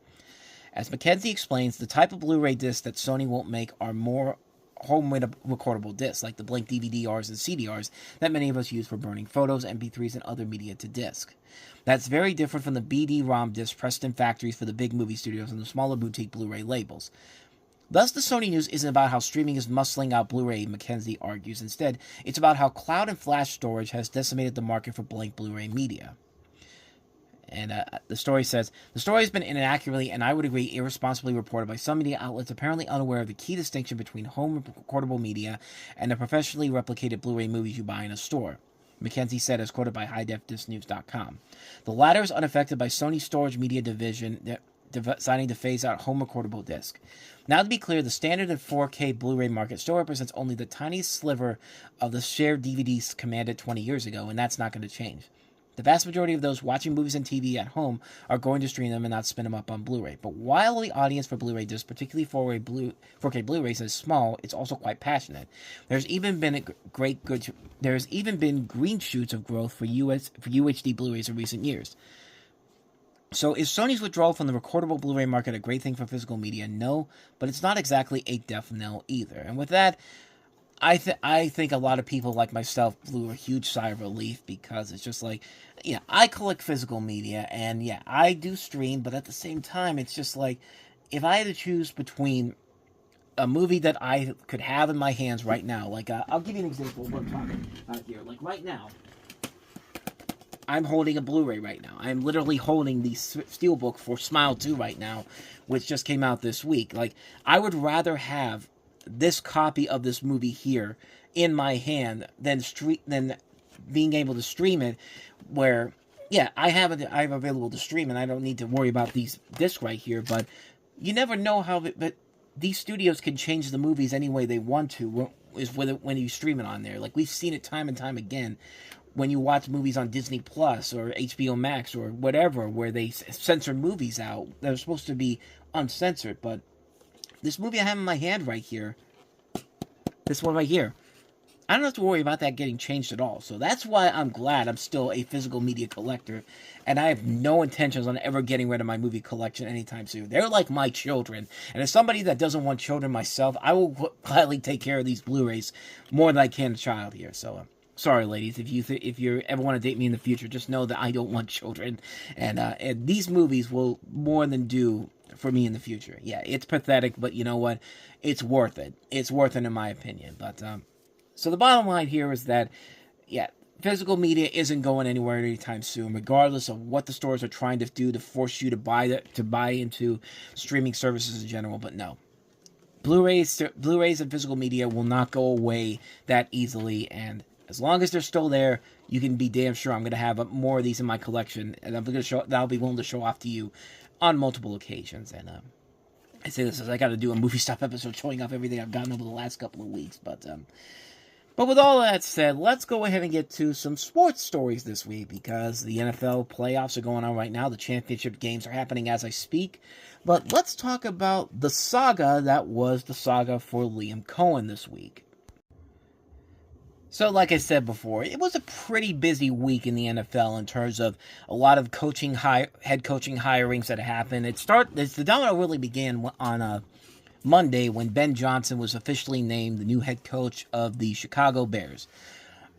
As McKenzie explains, the type of Blu-ray discs that Sony won't make are more home recordable discs, like the blank DVD-Rs and CD-Rs that many of us use for burning photos, MP3s, and other media to disc. That's very different from the BD-ROM discs pressed in factories for the big movie studios and the smaller boutique Blu-ray labels. Thus, the Sony news isn't about how streaming is muscling out Blu-ray, McKenzie argues. Instead, it's about how cloud and flash storage has decimated the market for blank Blu-ray media. And the story says, the story has been inaccurately, and I would agree, irresponsibly reported by some media outlets apparently unaware of the key distinction between home recordable media and the professionally replicated Blu-ray movies you buy in a store. McKenzie said, as quoted by HighDefDiscNews.com. The latter is unaffected by Sony's storage media division deciding to phase out home recordable disc. Now, to be clear, the standard and 4K Blu-ray market still represents only the tiniest sliver of the shared DVDs commanded 20 years ago, and that's not going to change. The vast majority of those watching movies and TV at home are going to stream them and not spin them up on Blu-ray. But while the audience for Blu-ray discs, particularly 4K Blu-rays, is small, it's also quite passionate. There's even been green shoots of growth for UHD Blu-rays in recent years. So is Sony's withdrawal from the recordable Blu-ray market a great thing for physical media? No, but it's not exactly a death knell either. And with that, I think a lot of people like myself blew a huge sigh of relief, because it's just like, I collect physical media, and I do stream, but at the same time, it's just like, if I had to choose between a movie that I could have in my hands right now, like, I'll give you an example of what I'm talking about here. Like, right now, I'm holding a Blu-ray right now. I'm literally holding the Steelbook for Smile 2 right now, which just came out this week. Like, I would rather have this copy of this movie here in my hand than being able to stream it, where I have available to stream and I don't need to worry about these discs right here. But you never know but these studios can change the movies any way they want to, when you stream it on there. Like, we've seen it time and time again when you watch movies on Disney Plus or HBO Max or whatever, where they censor movies out that are supposed to be uncensored. But this movie I have in my hand right here, this one right here, I don't have to worry about that getting changed at all. So that's why I'm glad I'm still a physical media collector, and I have no intentions on ever getting rid of my movie collection anytime soon. They're like my children, and as somebody that doesn't want children myself, I will gladly take care of these Blu-rays more than I can a child here. So sorry, ladies, if you ever want to date me in the future, just know that I don't want children, and these movies will more than do for me in the future. Yeah, it's pathetic, but you know what? It's worth it. It's worth it in my opinion. But so the bottom line here is that, physical media isn't going anywhere anytime soon, regardless of what the stores are trying to do to force you to buy into streaming services in general. But no, Blu-rays and physical media will not go away that easily, and as long as they're still there, you can be damn sure I'm going to have more of these in my collection, and I'll be willing to show off to you on multiple occasions. And I say this as I got to do a movie stop episode showing off everything I've gotten over the last couple of weeks. But with all that said, let's go ahead and get to some sports stories this week, because the NFL playoffs are going on right now. The championship games are happening as I speak. But let's talk about the saga that was the saga for Liam Coen this week. So, like I said before, it was a pretty busy week in the NFL in terms of a lot of head coaching hirings that happened. The domino really began on Monday when Ben Johnson was officially named the new head coach of the Chicago Bears.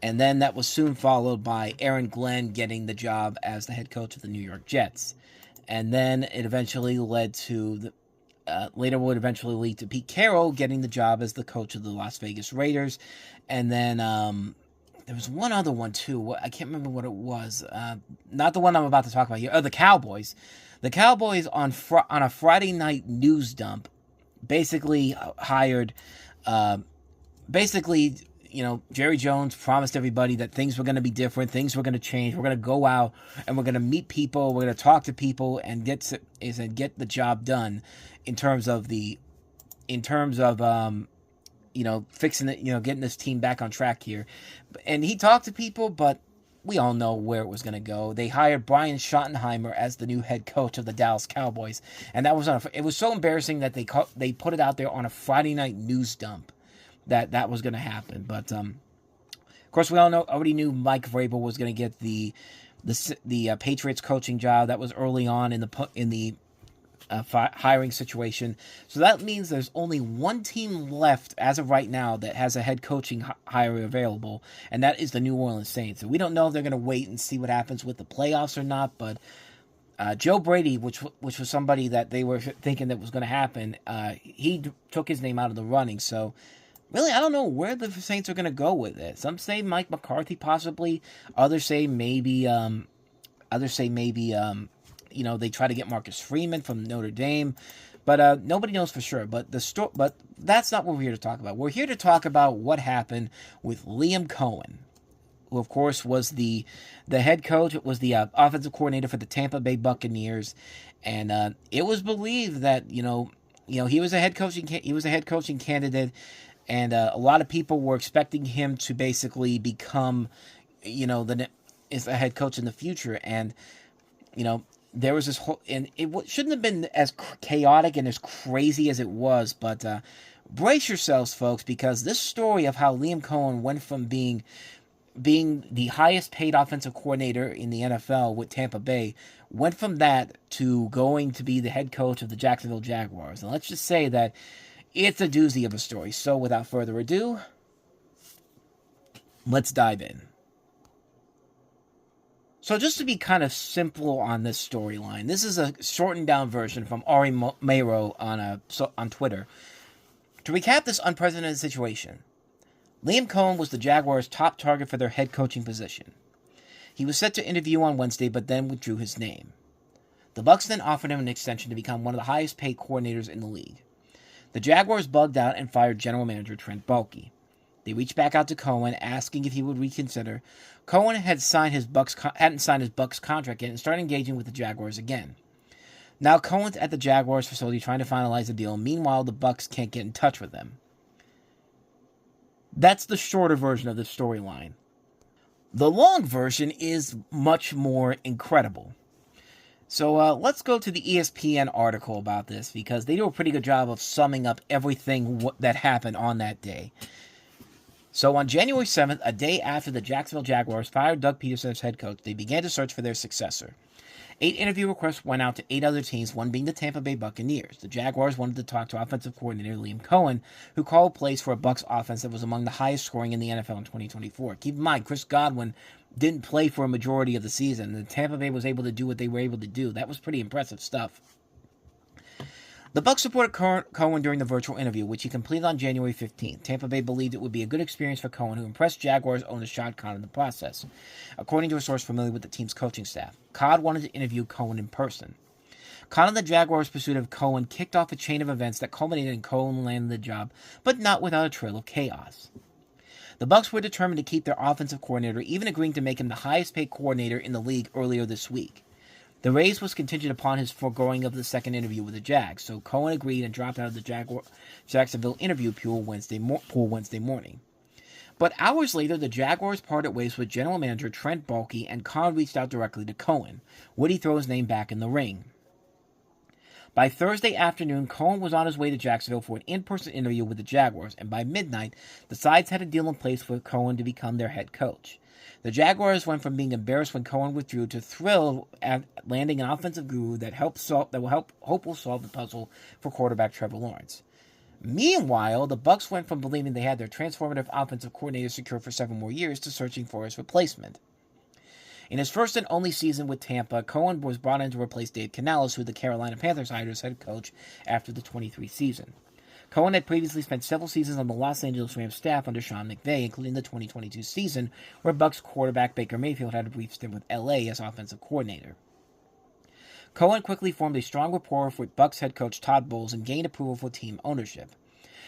And then that was soon followed by Aaron Glenn getting the job as the head coach of the New York Jets. And then it eventually led to later would eventually lead to Pete Carroll getting the job as the coach of the Las Vegas Raiders. And then there was one other one too. I can't remember what it was. Not the one I'm about to talk about here. Oh, the Cowboys. The Cowboys on a Friday night news dump basically hired, Jerry Jones promised everybody that things were going to be different, things were going to change, we're going to go out and we're going to meet people, we're going to talk to people and get the job done in terms of fixing it, getting this team back on track here. And he talked to people, but we all know where it was going to go. They hired Brian Schottenheimer as the new head coach of the Dallas Cowboys, and that was it was so embarrassing that they put it out there on a Friday night news dump that was going to happen. But of course, we already knew Mike Vrabel was going to get the Patriots coaching job. That was early on in the hiring situation. So that means there's only one team left as of right now that has a head coaching hire available, and that is the New Orleans Saints. And we don't know if they're going to wait and see what happens with the playoffs or not, but Joe Brady, which was somebody that they were thinking that was going to happen, he took his name out of the running. So really, I don't know where the Saints are going to go with it. Some say Mike McCarthy possibly. Others say maybe they try to get Marcus Freeman from Notre Dame, but nobody knows for sure. But that's not what we're here to talk about. We're here to talk about what happened with Liam Coen, who of course was the head coach. It was the offensive coordinator for the Tampa Bay Buccaneers, and it was believed that he was a head coaching candidate, and a lot of people were expecting him to basically become is a head coach in the future, and there was this whole, and it shouldn't have been as chaotic and as crazy as it was, but brace yourselves, folks, because this story of how Liam Coen went from being the highest paid offensive coordinator in the NFL with Tampa Bay, went from that to going to be the head coach of the Jacksonville Jaguars. And let's just say that it's a doozy of a story. So without further ado, let's dive in. So just to be kind of simple on this storyline, this is a shortened down version from Ari Mayro on Twitter. To recap this unprecedented situation, Liam Coen was the Jaguars' top target for their head coaching position. He was set to interview on Wednesday, but then withdrew his name. The Bucs then offered him an extension to become one of the highest paid coordinators in the league. The Jaguars bugged out and fired general manager Trent Baalke. They reached back out to Coen, asking if he would reconsider. Coen hadn't signed his Bucs contract yet and started engaging with the Jaguars again. Now Coen's at the Jaguars facility trying to finalize the deal. Meanwhile, the Bucs can't get in touch with them. That's the shorter version of the storyline. The long version is much more incredible. So let's go to the ESPN article about this, because they do a pretty good job of summing up everything that happened on that day. So on January 7th, a day after the Jacksonville Jaguars fired Doug Peterson as head coach, they began to search for their successor. 8 interview requests went out to 8 other teams, one being the Tampa Bay Buccaneers. The Jaguars wanted to talk to offensive coordinator Liam Coen, who called plays for a Bucs offense that was among the highest scoring in the NFL in 2024. Keep in mind, Chris Godwin didn't play for a majority of the season, and Tampa Bay was able to do what they were able to do. That was pretty impressive stuff. The Bucs supported Coen during the virtual interview, which he completed on January 15th. Tampa Bay believed it would be a good experience for Coen, who impressed Jaguars owner Shad Khan in the process. According to a source familiar with the team's coaching staff, Khan wanted to interview Coen in person. Khan and the Jaguars' pursuit of Coen kicked off a chain of events that culminated in Coen landing the job, but not without a trail of chaos. The Bucs were determined to keep their offensive coordinator, even agreeing to make him the highest-paid coordinator in the league earlier this week. The raise was contingent upon his foregoing of the second interview with the Jags, so Coen agreed and dropped out of the Jacksonville interview pool Wednesday morning. But hours later, the Jaguars parted ways with general manager Trent Baalke, and Coen reached out directly to Coen. Would he throw his name back in the ring? By Thursday afternoon, Coen was on his way to Jacksonville for an in-person interview with the Jaguars, and by midnight, the sides had a deal in place for Coen to become their head coach. The Jaguars went from being embarrassed when Coen withdrew to thrilled at landing an offensive guru that will solve the puzzle for quarterback Trevor Lawrence. Meanwhile, the Bucs went from believing they had their transformative offensive coordinator secured for 7 more years to searching for his replacement. In his first and only season with Tampa, Coen was brought in to replace Dave Canales, who the Carolina Panthers hired as head coach after the 23 season. Coen had previously spent several seasons on the Los Angeles Rams staff under Sean McVay, including the 2022 season, where Bucs quarterback Baker Mayfield had a brief stint with LA as offensive coordinator. Coen quickly formed a strong rapport with Bucs head coach Todd Bowles and gained approval for team ownership.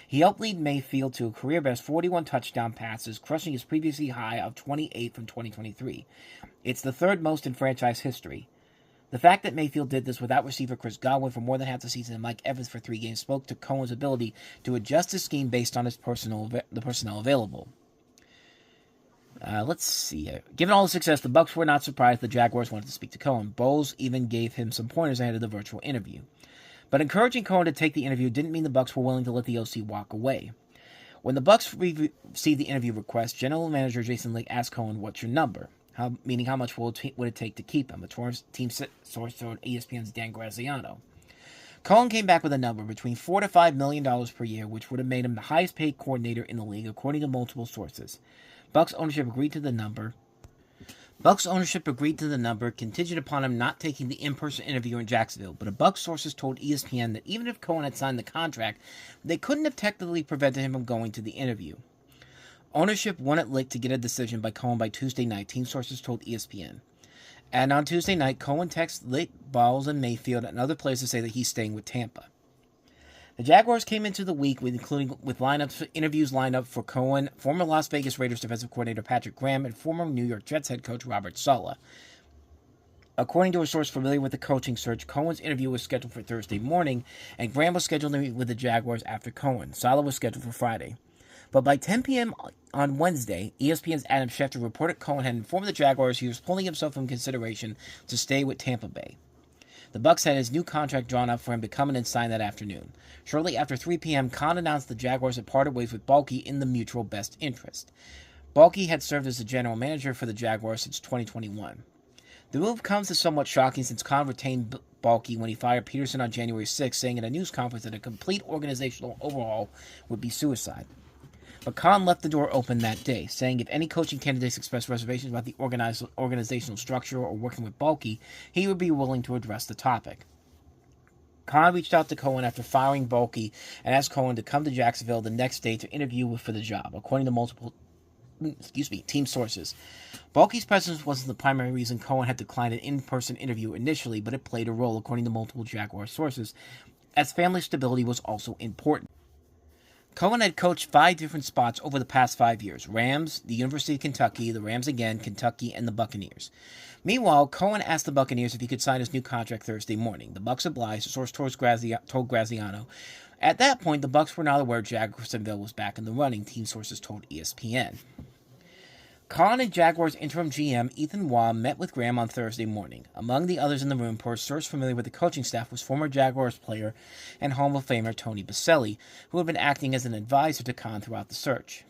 He helped lead Mayfield to a career-best 41 touchdown passes, crushing his previously high of 28 from 2023. It's the third most in franchise history. The fact that Mayfield did this without receiver Chris Godwin for more than half the season and Mike Evans for 3 games spoke to Coen's ability to adjust his scheme based on the personnel available. Let's see here. Given all the success, the Bucs were not surprised the Jaguars wanted to speak to Coen. Bowles even gave him some pointers ahead of the virtual interview. But encouraging Coen to take the interview didn't mean the Bucs were willing to let the OC walk away. When the Bucs received the interview request, General Manager Jason Licht asked Coen, "What's your number?" Meaning how much would it take to keep him? A team source told ESPN's Dan Graziano. Coen came back with a number between $4 to $5 million per year, which would have made him the highest-paid coordinator in the league, according to multiple sources. Bucs ownership agreed to the number contingent upon him not taking the in-person interview in Jacksonville, but a Bucs sources told ESPN that even if Coen had signed the contract, they couldn't have technically prevented him from going to the interview. Ownership wanted Licht to get a decision by Coen by Tuesday night, team sources told ESPN. And on Tuesday night, Coen texted Licht, Bowles, and Mayfield and other players to say that he's staying with Tampa. The Jaguars came into the week with interviews lined up for Coen, former Las Vegas Raiders defensive coordinator Patrick Graham, and former New York Jets head coach Robert Saleh. According to a source familiar with the coaching search, Coen's interview was scheduled for Thursday morning, and Graham was scheduled to meet with the Jaguars after Coen. Saleh was scheduled for Friday. But by 10 p.m. on Wednesday, ESPN's Adam Schefter reported Coen had informed the Jaguars he was pulling himself from consideration to stay with Tampa Bay. The Bucs had his new contract drawn up for him to come in and sign that afternoon. Shortly after 3 p.m., Coen announced the Jaguars had parted ways with Baalke in the mutual best interest. Baalke had served as the general manager for the Jaguars since 2021. The move comes as somewhat shocking since Coen retained Baalke when he fired Peterson on January 6, saying in a news conference that a complete organizational overhaul would be suicide. But Coen left the door open that day, saying if any coaching candidates expressed reservations about the organizational structure or working with Baalke, he would be willing to address the topic. Coen reached out to Coen after firing Baalke and asked Coen to come to Jacksonville the next day to interview for the job, according to multiple team sources. Baalke's presence wasn't the primary reason Coen had declined an in-person interview initially, but it played a role, according to multiple Jaguar sources, as family stability was also important. Coen had coached 5 different spots over the past 5 years: Rams, the University of Kentucky, the Rams again, Kentucky, and the Buccaneers. Meanwhile, Coen asked the Buccaneers if he could sign his new contract Thursday morning. The Bucs obliged, a source told Graziano. At that point, the Bucs were not aware Jacksonville was back in the running, team sources told ESPN. Coen and Jaguars interim GM Ethan Waugh met with Graham on Thursday morning. Among the others in the room, per a source familiar with the coaching staff, was former Jaguars player and Hall of Famer Tony Boselli, who had been acting as an advisor to Coen throughout the search.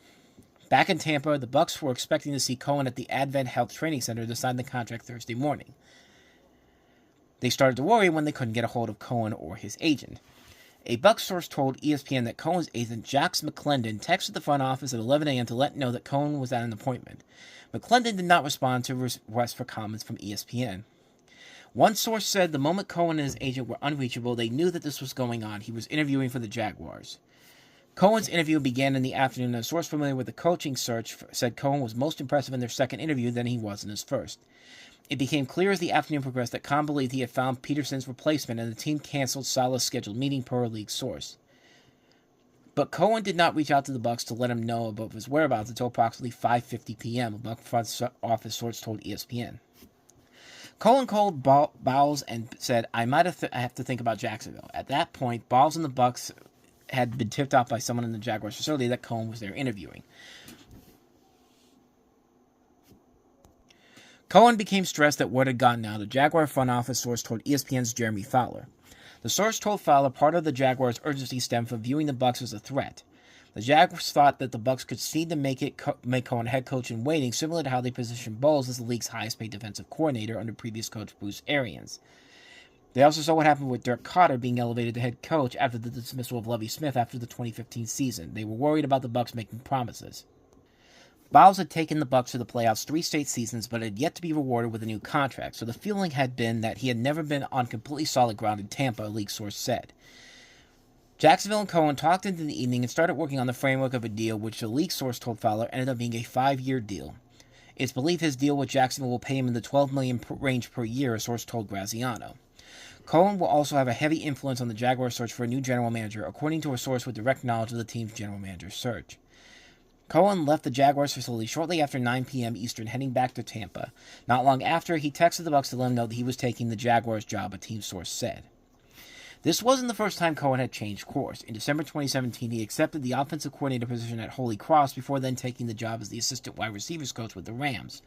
Back in Tampa, the Bucs were expecting to see Coen at the Advent Health Training Center to sign the contract Thursday morning. They started to worry when they couldn't get a hold of Coen or his agent. A Bucs source told ESPN that Coen's agent, Jax McClendon, texted the front office at 11 a.m. to let know that Coen was at an appointment. McClendon did not respond to requests for comments from ESPN. One source said the moment Coen and his agent were unreachable, they knew that this was going on. He was interviewing for the Jaguars. Coen's interview began in the afternoon, and a source familiar with the coaching search said Coen was most impressive in their second interview than he was in his first. It became clear as the afternoon progressed that Coen believed he had found Peterson's replacement, and the team canceled Saleh's scheduled meeting, per a league source. But Coen did not reach out to the Bucs to let him know about his whereabouts until approximately 5:50 p.m., a Bucs front office source told ESPN. Coen called Bowles and said, I have to think about Jacksonville. At that point, Bowles and the Bucs had been tipped off by someone in the Jaguars facility that Coen was there interviewing. Coen became stressed that word had gotten out. A Jaguar front office source told ESPN's Jeremy Fowler. The source told Fowler part of the Jaguars' urgency stemmed from viewing the Bucs as a threat. The Jaguars thought that the Bucs could see to make Coen head coach in waiting, similar to how they positioned Bowles as the league's highest-paid defensive coordinator under previous coach Bruce Arians. They also saw what happened with Dirk Koetter being elevated to head coach after the dismissal of Lovie Smith after the 2015 season. They were worried about the Bucs making promises. Bowles had taken the Bucs to the playoffs 3 straight seasons, but had yet to be rewarded with a new contract, so the feeling had been that he had never been on completely solid ground in Tampa, a league source said. Jacksonville and Coen talked into the evening and started working on the framework of a deal, which the league source told Fowler ended up being a 5-year deal. It's believed his deal with Jacksonville will pay him in the $12 million range per year, a source told Graziano. Coen will also have a heavy influence on the Jaguars' search for a new general manager, according to a source with direct knowledge of the team's general manager search. Coen left the Jaguars facility shortly after 9 p.m. Eastern, heading back to Tampa. Not long after, he texted the Bucs to let them know that he was taking the Jaguars' job, a team source said. This wasn't the first time Coen had changed course. In December 2017, he accepted the offensive coordinator position at Holy Cross before then taking the job as the assistant wide receivers coach with the Rams.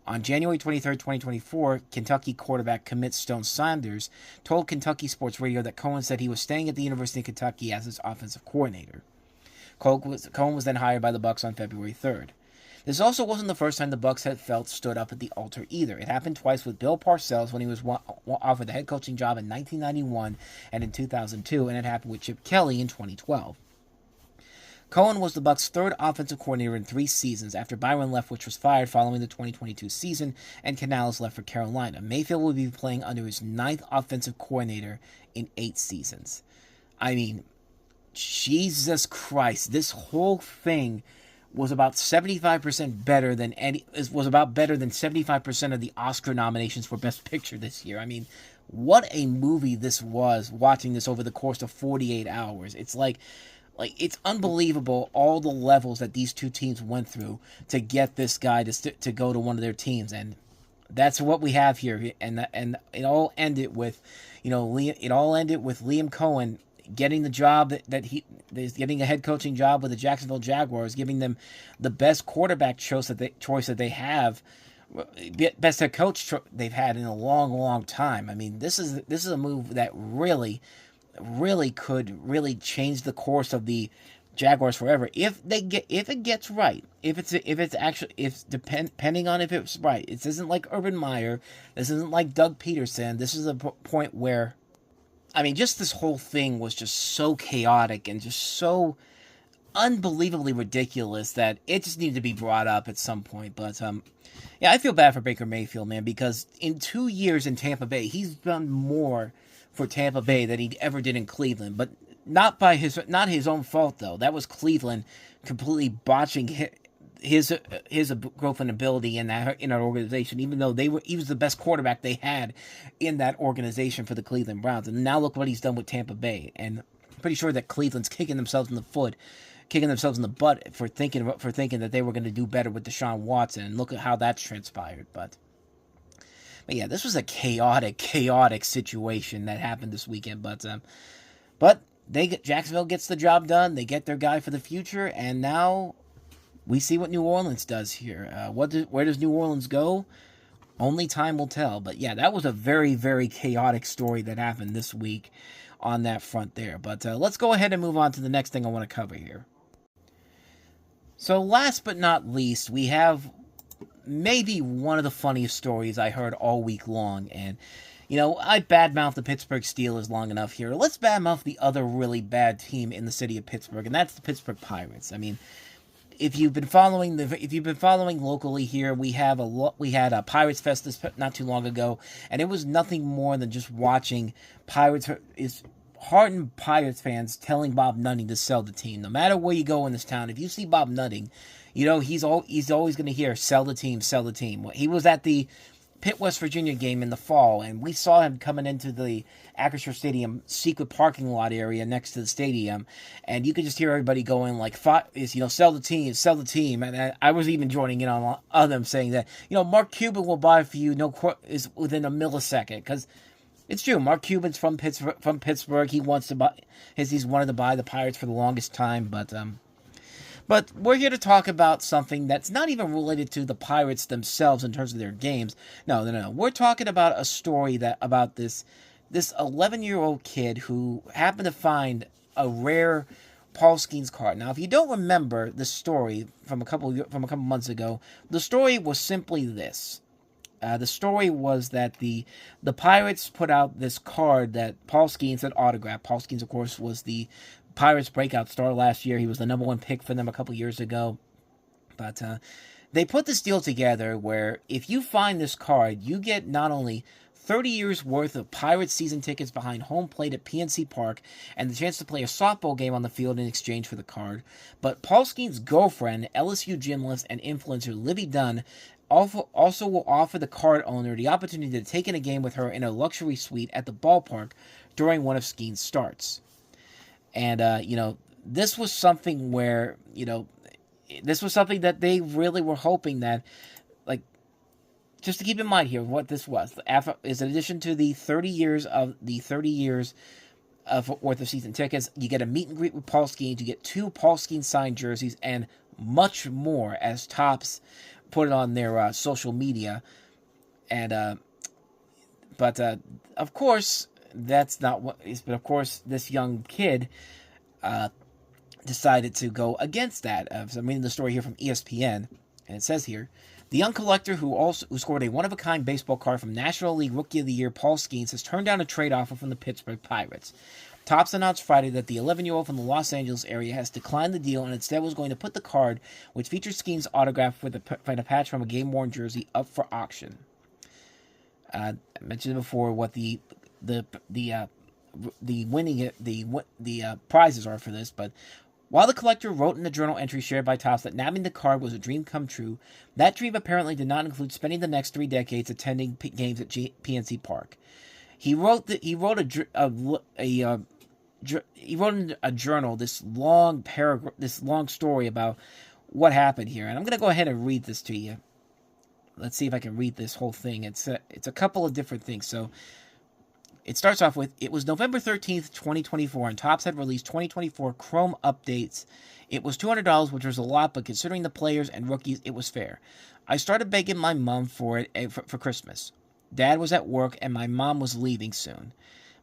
On January 23, 2024, Kentucky quarterback commit Stone Sanders told Kentucky Sports Radio that Coen said he was staying at the University of Kentucky as his offensive coordinator. Coen was then hired by the Bucs on February 3rd. This also wasn't the first time the Bucs had felt stood up at the altar either. It happened twice with Bill Parcells when he was offered the head coaching job in 1991 and in 2002, and it happened with Chip Kelly in 2012. Coen was the Bucs' third offensive coordinator in 3 seasons after Byron Leftwich was fired following the 2022 season and Canales left for Carolina. Mayfield will be playing under his 9th offensive coordinator in 8 seasons. I mean, Jesus Christ, this whole thing was about 75% better than better than 75% of the Oscar nominations for Best Picture this year. I mean, what a movie this was, watching this over the course of 48 hours. It's like it's unbelievable all the levels that these two teams went through to get this guy to go to one of their teams, and that's what we have here. And it all ended with, Liam Coen getting the job that he is getting a head coaching job with the Jacksonville Jaguars, giving them the best quarterback choice that they have, best head coach they've had in a long, long time. I mean, this is a move that really could change the course of the Jaguars forever if it gets right. Depending on if it's right. This isn't like Urban Meyer. This isn't like Doug Peterson. This is a point where, I mean, just this whole thing was just so chaotic and just so unbelievably ridiculous that it just needed to be brought up at some point. But, I feel bad for Baker Mayfield, man, because in 2 years in Tampa Bay, he's done more for Tampa Bay than he ever did in Cleveland. But not his own fault, though. That was Cleveland completely botching his growth and ability in that organization, even though he was the best quarterback they had in that organization for the Cleveland Browns. And now look what he's done with Tampa Bay. And I'm pretty sure that Cleveland's kicking themselves in the butt for thinking that they were going to do better with Deshaun Watson. And look at how that's transpired. But yeah, this was a chaotic situation that happened this weekend. But Jacksonville gets the job done. They get their guy for the future, and now we see what New Orleans does here. Where does New Orleans go? Only time will tell. But yeah, that was a very, very chaotic story that happened this week on that front there. But let's go ahead and move on to the next thing I want to cover here. So last but not least, we have maybe one of the funniest stories I heard all week long. And, I badmouthed the Pittsburgh Steelers long enough here. Let's badmouth the other really bad team in the city of Pittsburgh, and that's the Pittsburgh Pirates. I mean, if you've been following locally here, we had a Pirates Fest not too long ago, and it was nothing more than just watching hardened Pirates fans telling Bob Nutting to sell the team. No matter where you go in this town, if you see Bob Nutting, he's always going to hear sell the team. He was at the Pitt, West Virginia game in the fall, and we saw him coming into the Acrisure Stadium secret parking lot area next to the stadium, and you could just hear everybody going like, sell the team, and I was even joining in on them saying that, Mark Cuban will buy for you, is within a millisecond, because it's true. Mark Cuban's from Pittsburgh. He wants to buy. He's wanted to buy the Pirates for the longest time, but we're here to talk about something that's not even related to the Pirates themselves in terms of their games. No. We're talking about a story about this 11-year-old kid who happened to find a rare Paul Skenes card. Now, if you don't remember the story from a couple months ago, the story was simply this. The story was that the Pirates put out this card that Paul Skenes had autographed. Paul Skenes, of course, was the Pirates' breakout star last year. He was the number 1 pick for them a couple years ago. But they put this deal together where if you find this card, you get not only 30 years worth of Pirates season tickets behind home plate at PNC Park and the chance to play a softball game on the field in exchange for the card, but Paul Skenes' girlfriend, LSU gymnast and influencer Livy Dunn, also will offer the card owner the opportunity to take in a game with her in a luxury suite at the ballpark during one of Skenes' starts. And, this was something where, this was something that they really were hoping that, like, just to keep in mind here what this was, is in addition to the 30 years worth of season tickets, you get a meet and greet with Paul Skenes, you get 2 Paul Skenes signed jerseys, and much more as Topps put it on their social media. And but of course that's not what is. But of course this young kid decided to go against that. So I'm reading the story here from ESPN, and it says here, the young collector who scored a one-of-a-kind baseball card from National League Rookie of the Year Paul Skenes has turned down a trade offer from the Pittsburgh Pirates. Topps announced Friday that the 11-year-old from the Los Angeles area has declined the deal and instead was going to put the card, which features Skenes' autograph with a patch from a game-worn jersey, up for auction. I mentioned before what the prizes are for this, but while the collector wrote in the journal entry shared by Topps that nabbing the card was a dream come true, that dream apparently did not include spending the next 3 decades attending games at PNC Park. He wrote in a journal this long paragraph, this long story about what happened here, and I'm going to go ahead and read this to you. Let's see if I can read this whole thing. It's a couple of different things. So it starts off with, it was November 13th, 2024, and Topps had released 2024 Chrome updates. It was $200, which was a lot, but considering the players and rookies, it was fair. I started begging my mom for it for Christmas. Dad was at work, and my mom was leaving soon.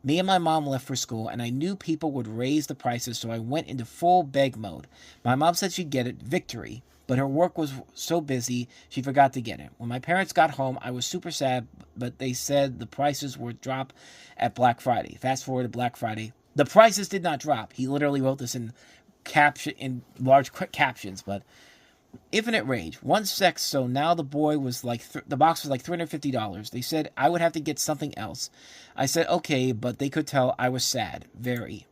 Me and my mom left for school, and I knew people would raise the prices, so I went into full beg mode. My mom said she'd get it, victory, but her work was so busy, she forgot to get it. When my parents got home, I was super sad, but they said the prices would drop at Black Friday. Fast forward to Black Friday. The prices did not drop. He literally wrote this in large captions, but infinite rage. One sec, so now the boy was like, the box was like $350. They said I would have to get something else. I said, okay, but they could tell I was sad. Very,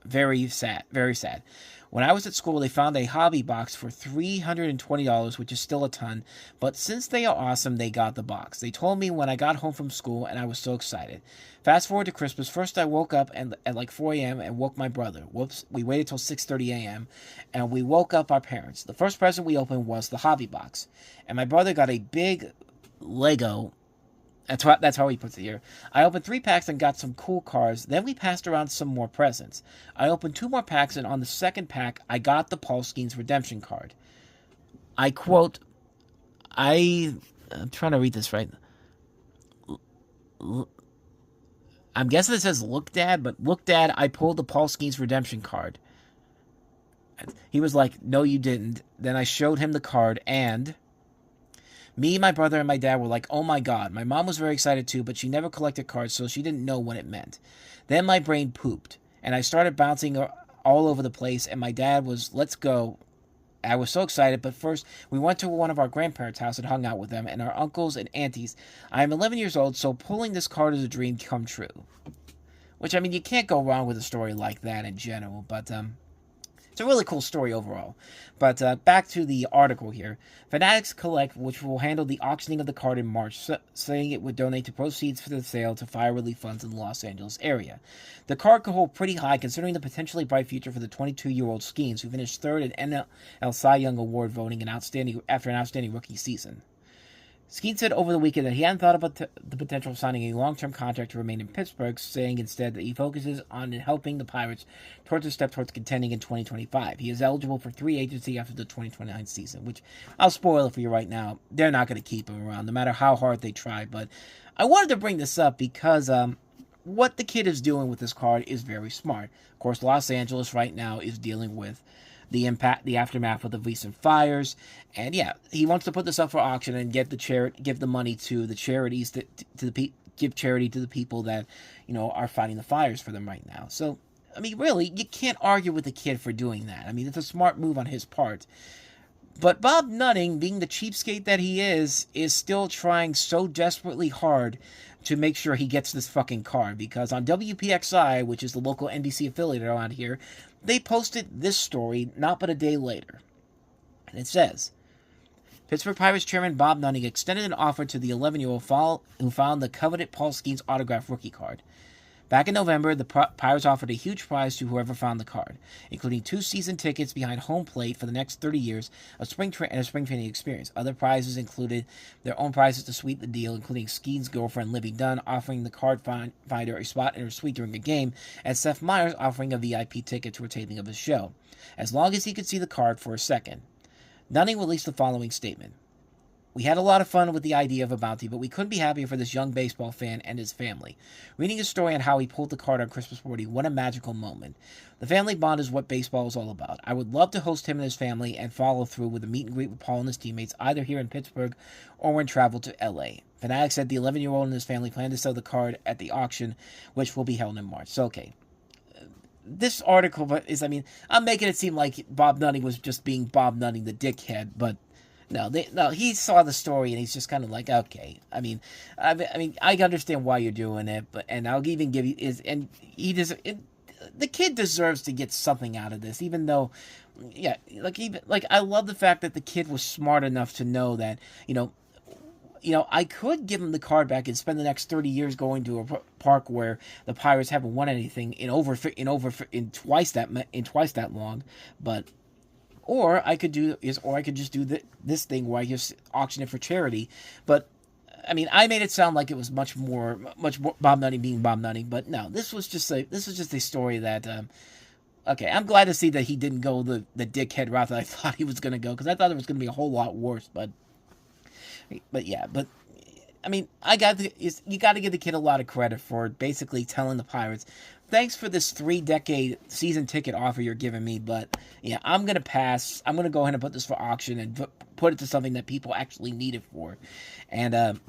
very sad. Very sad. When I was at school, they found a hobby box for $320, which is still a ton, but since they are awesome, they got the box. They told me when I got home from school, and I was so excited. Fast forward to Christmas. First, I woke up at like 4 a.m. and woke my brother. Whoops. We waited till 6:30 a.m., and we woke up our parents. The first present we opened was the hobby box, and my brother got a big Lego. That's how he puts it here. I opened 3 packs and got some cool cards. Then we passed around some more presents. I opened 2 more packs, and on the second pack, I got the Paul Skenes redemption card. I quote, I'm trying to read this right. I'm guessing it says, look, Dad, but look, Dad, I pulled the Paul Skenes redemption card. He was like, no, you didn't. Then I showed him the card, and me, my brother, and my dad were like, oh my god. My mom was very excited too, but she never collected cards, so she didn't know what it meant. Then my brain pooped, and I started bouncing all over the place, and my dad was, let's go. I was so excited, but first, we went to one of our grandparents' house and hung out with them, and our uncles and aunties. I am 11 years old, so pulling this card is a dream come true. Which, I mean, you can't go wrong with a story like that in general, but, It's a really cool story overall. But back to the article here. Fanatics Collect, which will handle the auctioning of the card in March, saying it would donate the proceeds for the sale to fire relief funds in the Los Angeles area. The card could hold pretty high considering the potentially bright future for the 22-year-old Skeenes, who finished third in NL Cy Young Award voting after an outstanding rookie season. Skenes said over the weekend that he hadn't thought about the potential of signing a long-term contract to remain in Pittsburgh, saying instead that he focuses on helping the Pirates towards a step towards contending in 2025. He is eligible for free agency after the 2029 season, which I'll spoil it for you right now. They're not going to keep him around, no matter how hard they try. But I wanted to bring this up because what the kid is doing with this card is very smart. Of course, Los Angeles right now is dealing with the aftermath of the recent fires, and yeah, he wants to put this up for auction and give the money to the charities give charity to the people that are fighting the fires for them right now. So, I mean, really, you can't argue with the kid for doing that. I mean, it's a smart move on his part. But Bob Nutting, being the cheapskate that he is still trying so desperately hard to make sure he gets this fucking card, because on WPXI, which is the local NBC affiliate around here, they posted this story not but a day later. And it says, Pittsburgh Pirates chairman Bob Nutting extended an offer to the 11-year-old who found the coveted Paul Skenes autographed rookie card. Back in November, the Pirates offered a huge prize to whoever found the card, including 2 season tickets behind home plate for the next 30 years, a spring training experience. Other prizes included their own prizes to sweeten the deal, including Skenes' girlfriend Libby Dunn offering the card finder a spot in her suite during a game, and Seth Meyers offering a VIP ticket to a taping of his show, as long as he could see the card for a second. Nutting released the following statement. We had a lot of fun with the idea of a bounty, but we couldn't be happier for this young baseball fan and his family. Reading his story on how he pulled the card on Christmas morning, what a magical moment. The family bond is what baseball is all about. I would love to host him and his family and follow through with a meet and greet with Paul and his teammates, either here in Pittsburgh or when traveled to LA. Fanatics said the 11-year-old and his family plan to sell the card at the auction, which will be held in March. So, okay. This article is, I'm making it seem like Bob Nutting was just being Bob Nutting, the dickhead, but No, he saw the story and he's just kind of like, okay. I understand why you're doing it, and I'll even give you the kid deserves to get something out of this, even though, yeah, I love the fact that the kid was smart enough to know that, I could give him the card back and spend the next 30 years going to a park where the Pirates haven't won anything in twice that long, but. Or I could just do this thing where I just auction it for charity. But I made it sound like it was much more Bob Nutting being Bob Nutting. But no, this was just a story that. Okay, I'm glad to see that he didn't go the dickhead route that I thought he was going to go, because I thought it was going to be a whole lot worse. But yeah, you got to give the kid a lot of credit for basically telling the Pirates, thanks for this 3-decade season ticket offer you're giving me, but yeah, I'm going to pass. I'm going to go ahead and put this for auction and put it to something that people actually need it for. And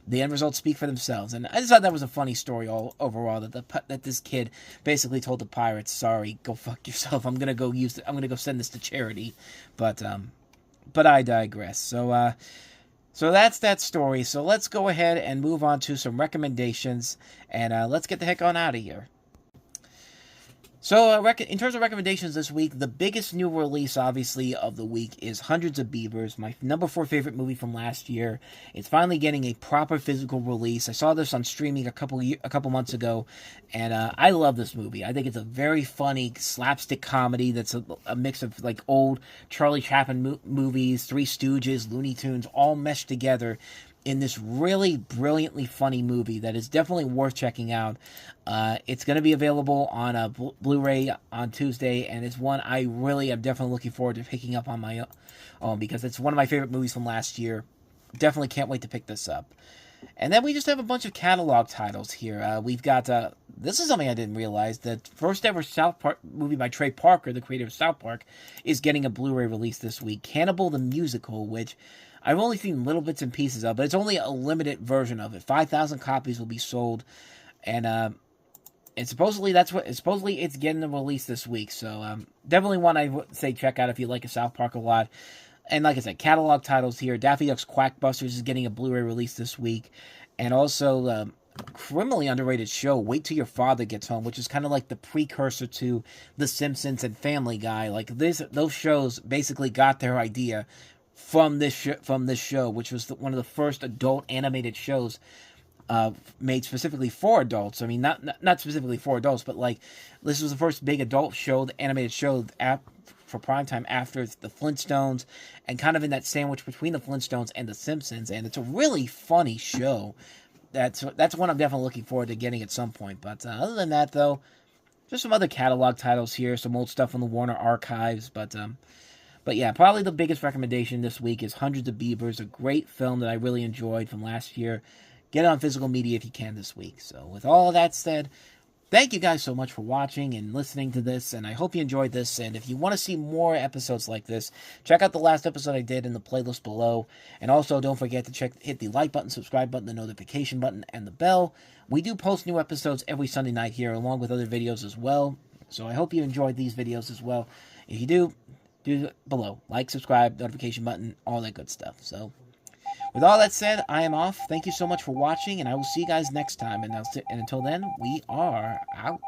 the end results speak for themselves. And I just thought that was a funny story overall, that this kid basically told the Pirates, sorry, go fuck yourself. I'm going to go send this to charity. But I digress. So that's that story. So let's go ahead and move on to some recommendations, and let's get the heck on out of here. So, in terms of recommendations this week, the biggest new release, obviously, of the week is Hundreds of Beavers, my number 4 favorite movie from last year. It's finally getting a proper physical release. I saw this on streaming a couple months ago, and I love this movie. I think it's a very funny slapstick comedy that's a mix of old Charlie Chaplin movies, Three Stooges, Looney Tunes, all meshed together in this really brilliantly funny movie that is definitely worth checking out. It's going to be available on a Blu-ray on Tuesday, and it's one I really am definitely looking forward to picking up on my own, because it's one of my favorite movies from last year. Definitely can't wait to pick this up. And then we just have a bunch of catalog titles here. We've got, this is something I didn't realize, the first ever South Park movie by Trey Parker, the creator of South Park, is getting a Blu-ray release this week. Cannibal the Musical, which I've only seen little bits and pieces of, but it's only a limited version of it. 5,000 copies will be sold, and supposedly it's getting a release this week. So definitely one I would say check out if you like a South Park a lot. And like I said, catalog titles here. Daffy Duck's Quackbusters is getting a Blu-ray release this week, and also criminally underrated show, Wait Till Your Father Gets Home, which is kind of like the precursor to The Simpsons and Family Guy. Like those shows basically got their idea from this show, which was one of the first adult animated shows made specifically for adults. I mean, not specifically for adults, but like this was the first big adult show, the animated show for primetime after the Flintstones, and kind of in that sandwich between the Flintstones and the Simpsons. And it's a really funny show. That's one I'm definitely looking forward to getting at some point. But other than that, though, just some other catalog titles here, some old stuff from the Warner Archives. But yeah, probably the biggest recommendation this week is Hundreds of Beavers, a great film that I really enjoyed from last year. Get it on physical media if you can this week. So with all of that said, thank you guys so much for watching and listening to this, and I hope you enjoyed this. And if you want to see more episodes like this, check out the last episode I did in the playlist below. And also, don't forget to hit the like button, subscribe button, the notification button, and the bell. We do post new episodes every Sunday night here, along with other videos as well. So I hope you enjoyed these videos as well. If you do it below. Like, subscribe, notification button, all that good stuff. So with all that said, I am off. Thank you so much for watching, and I will see you guys next time. And until then, we are out.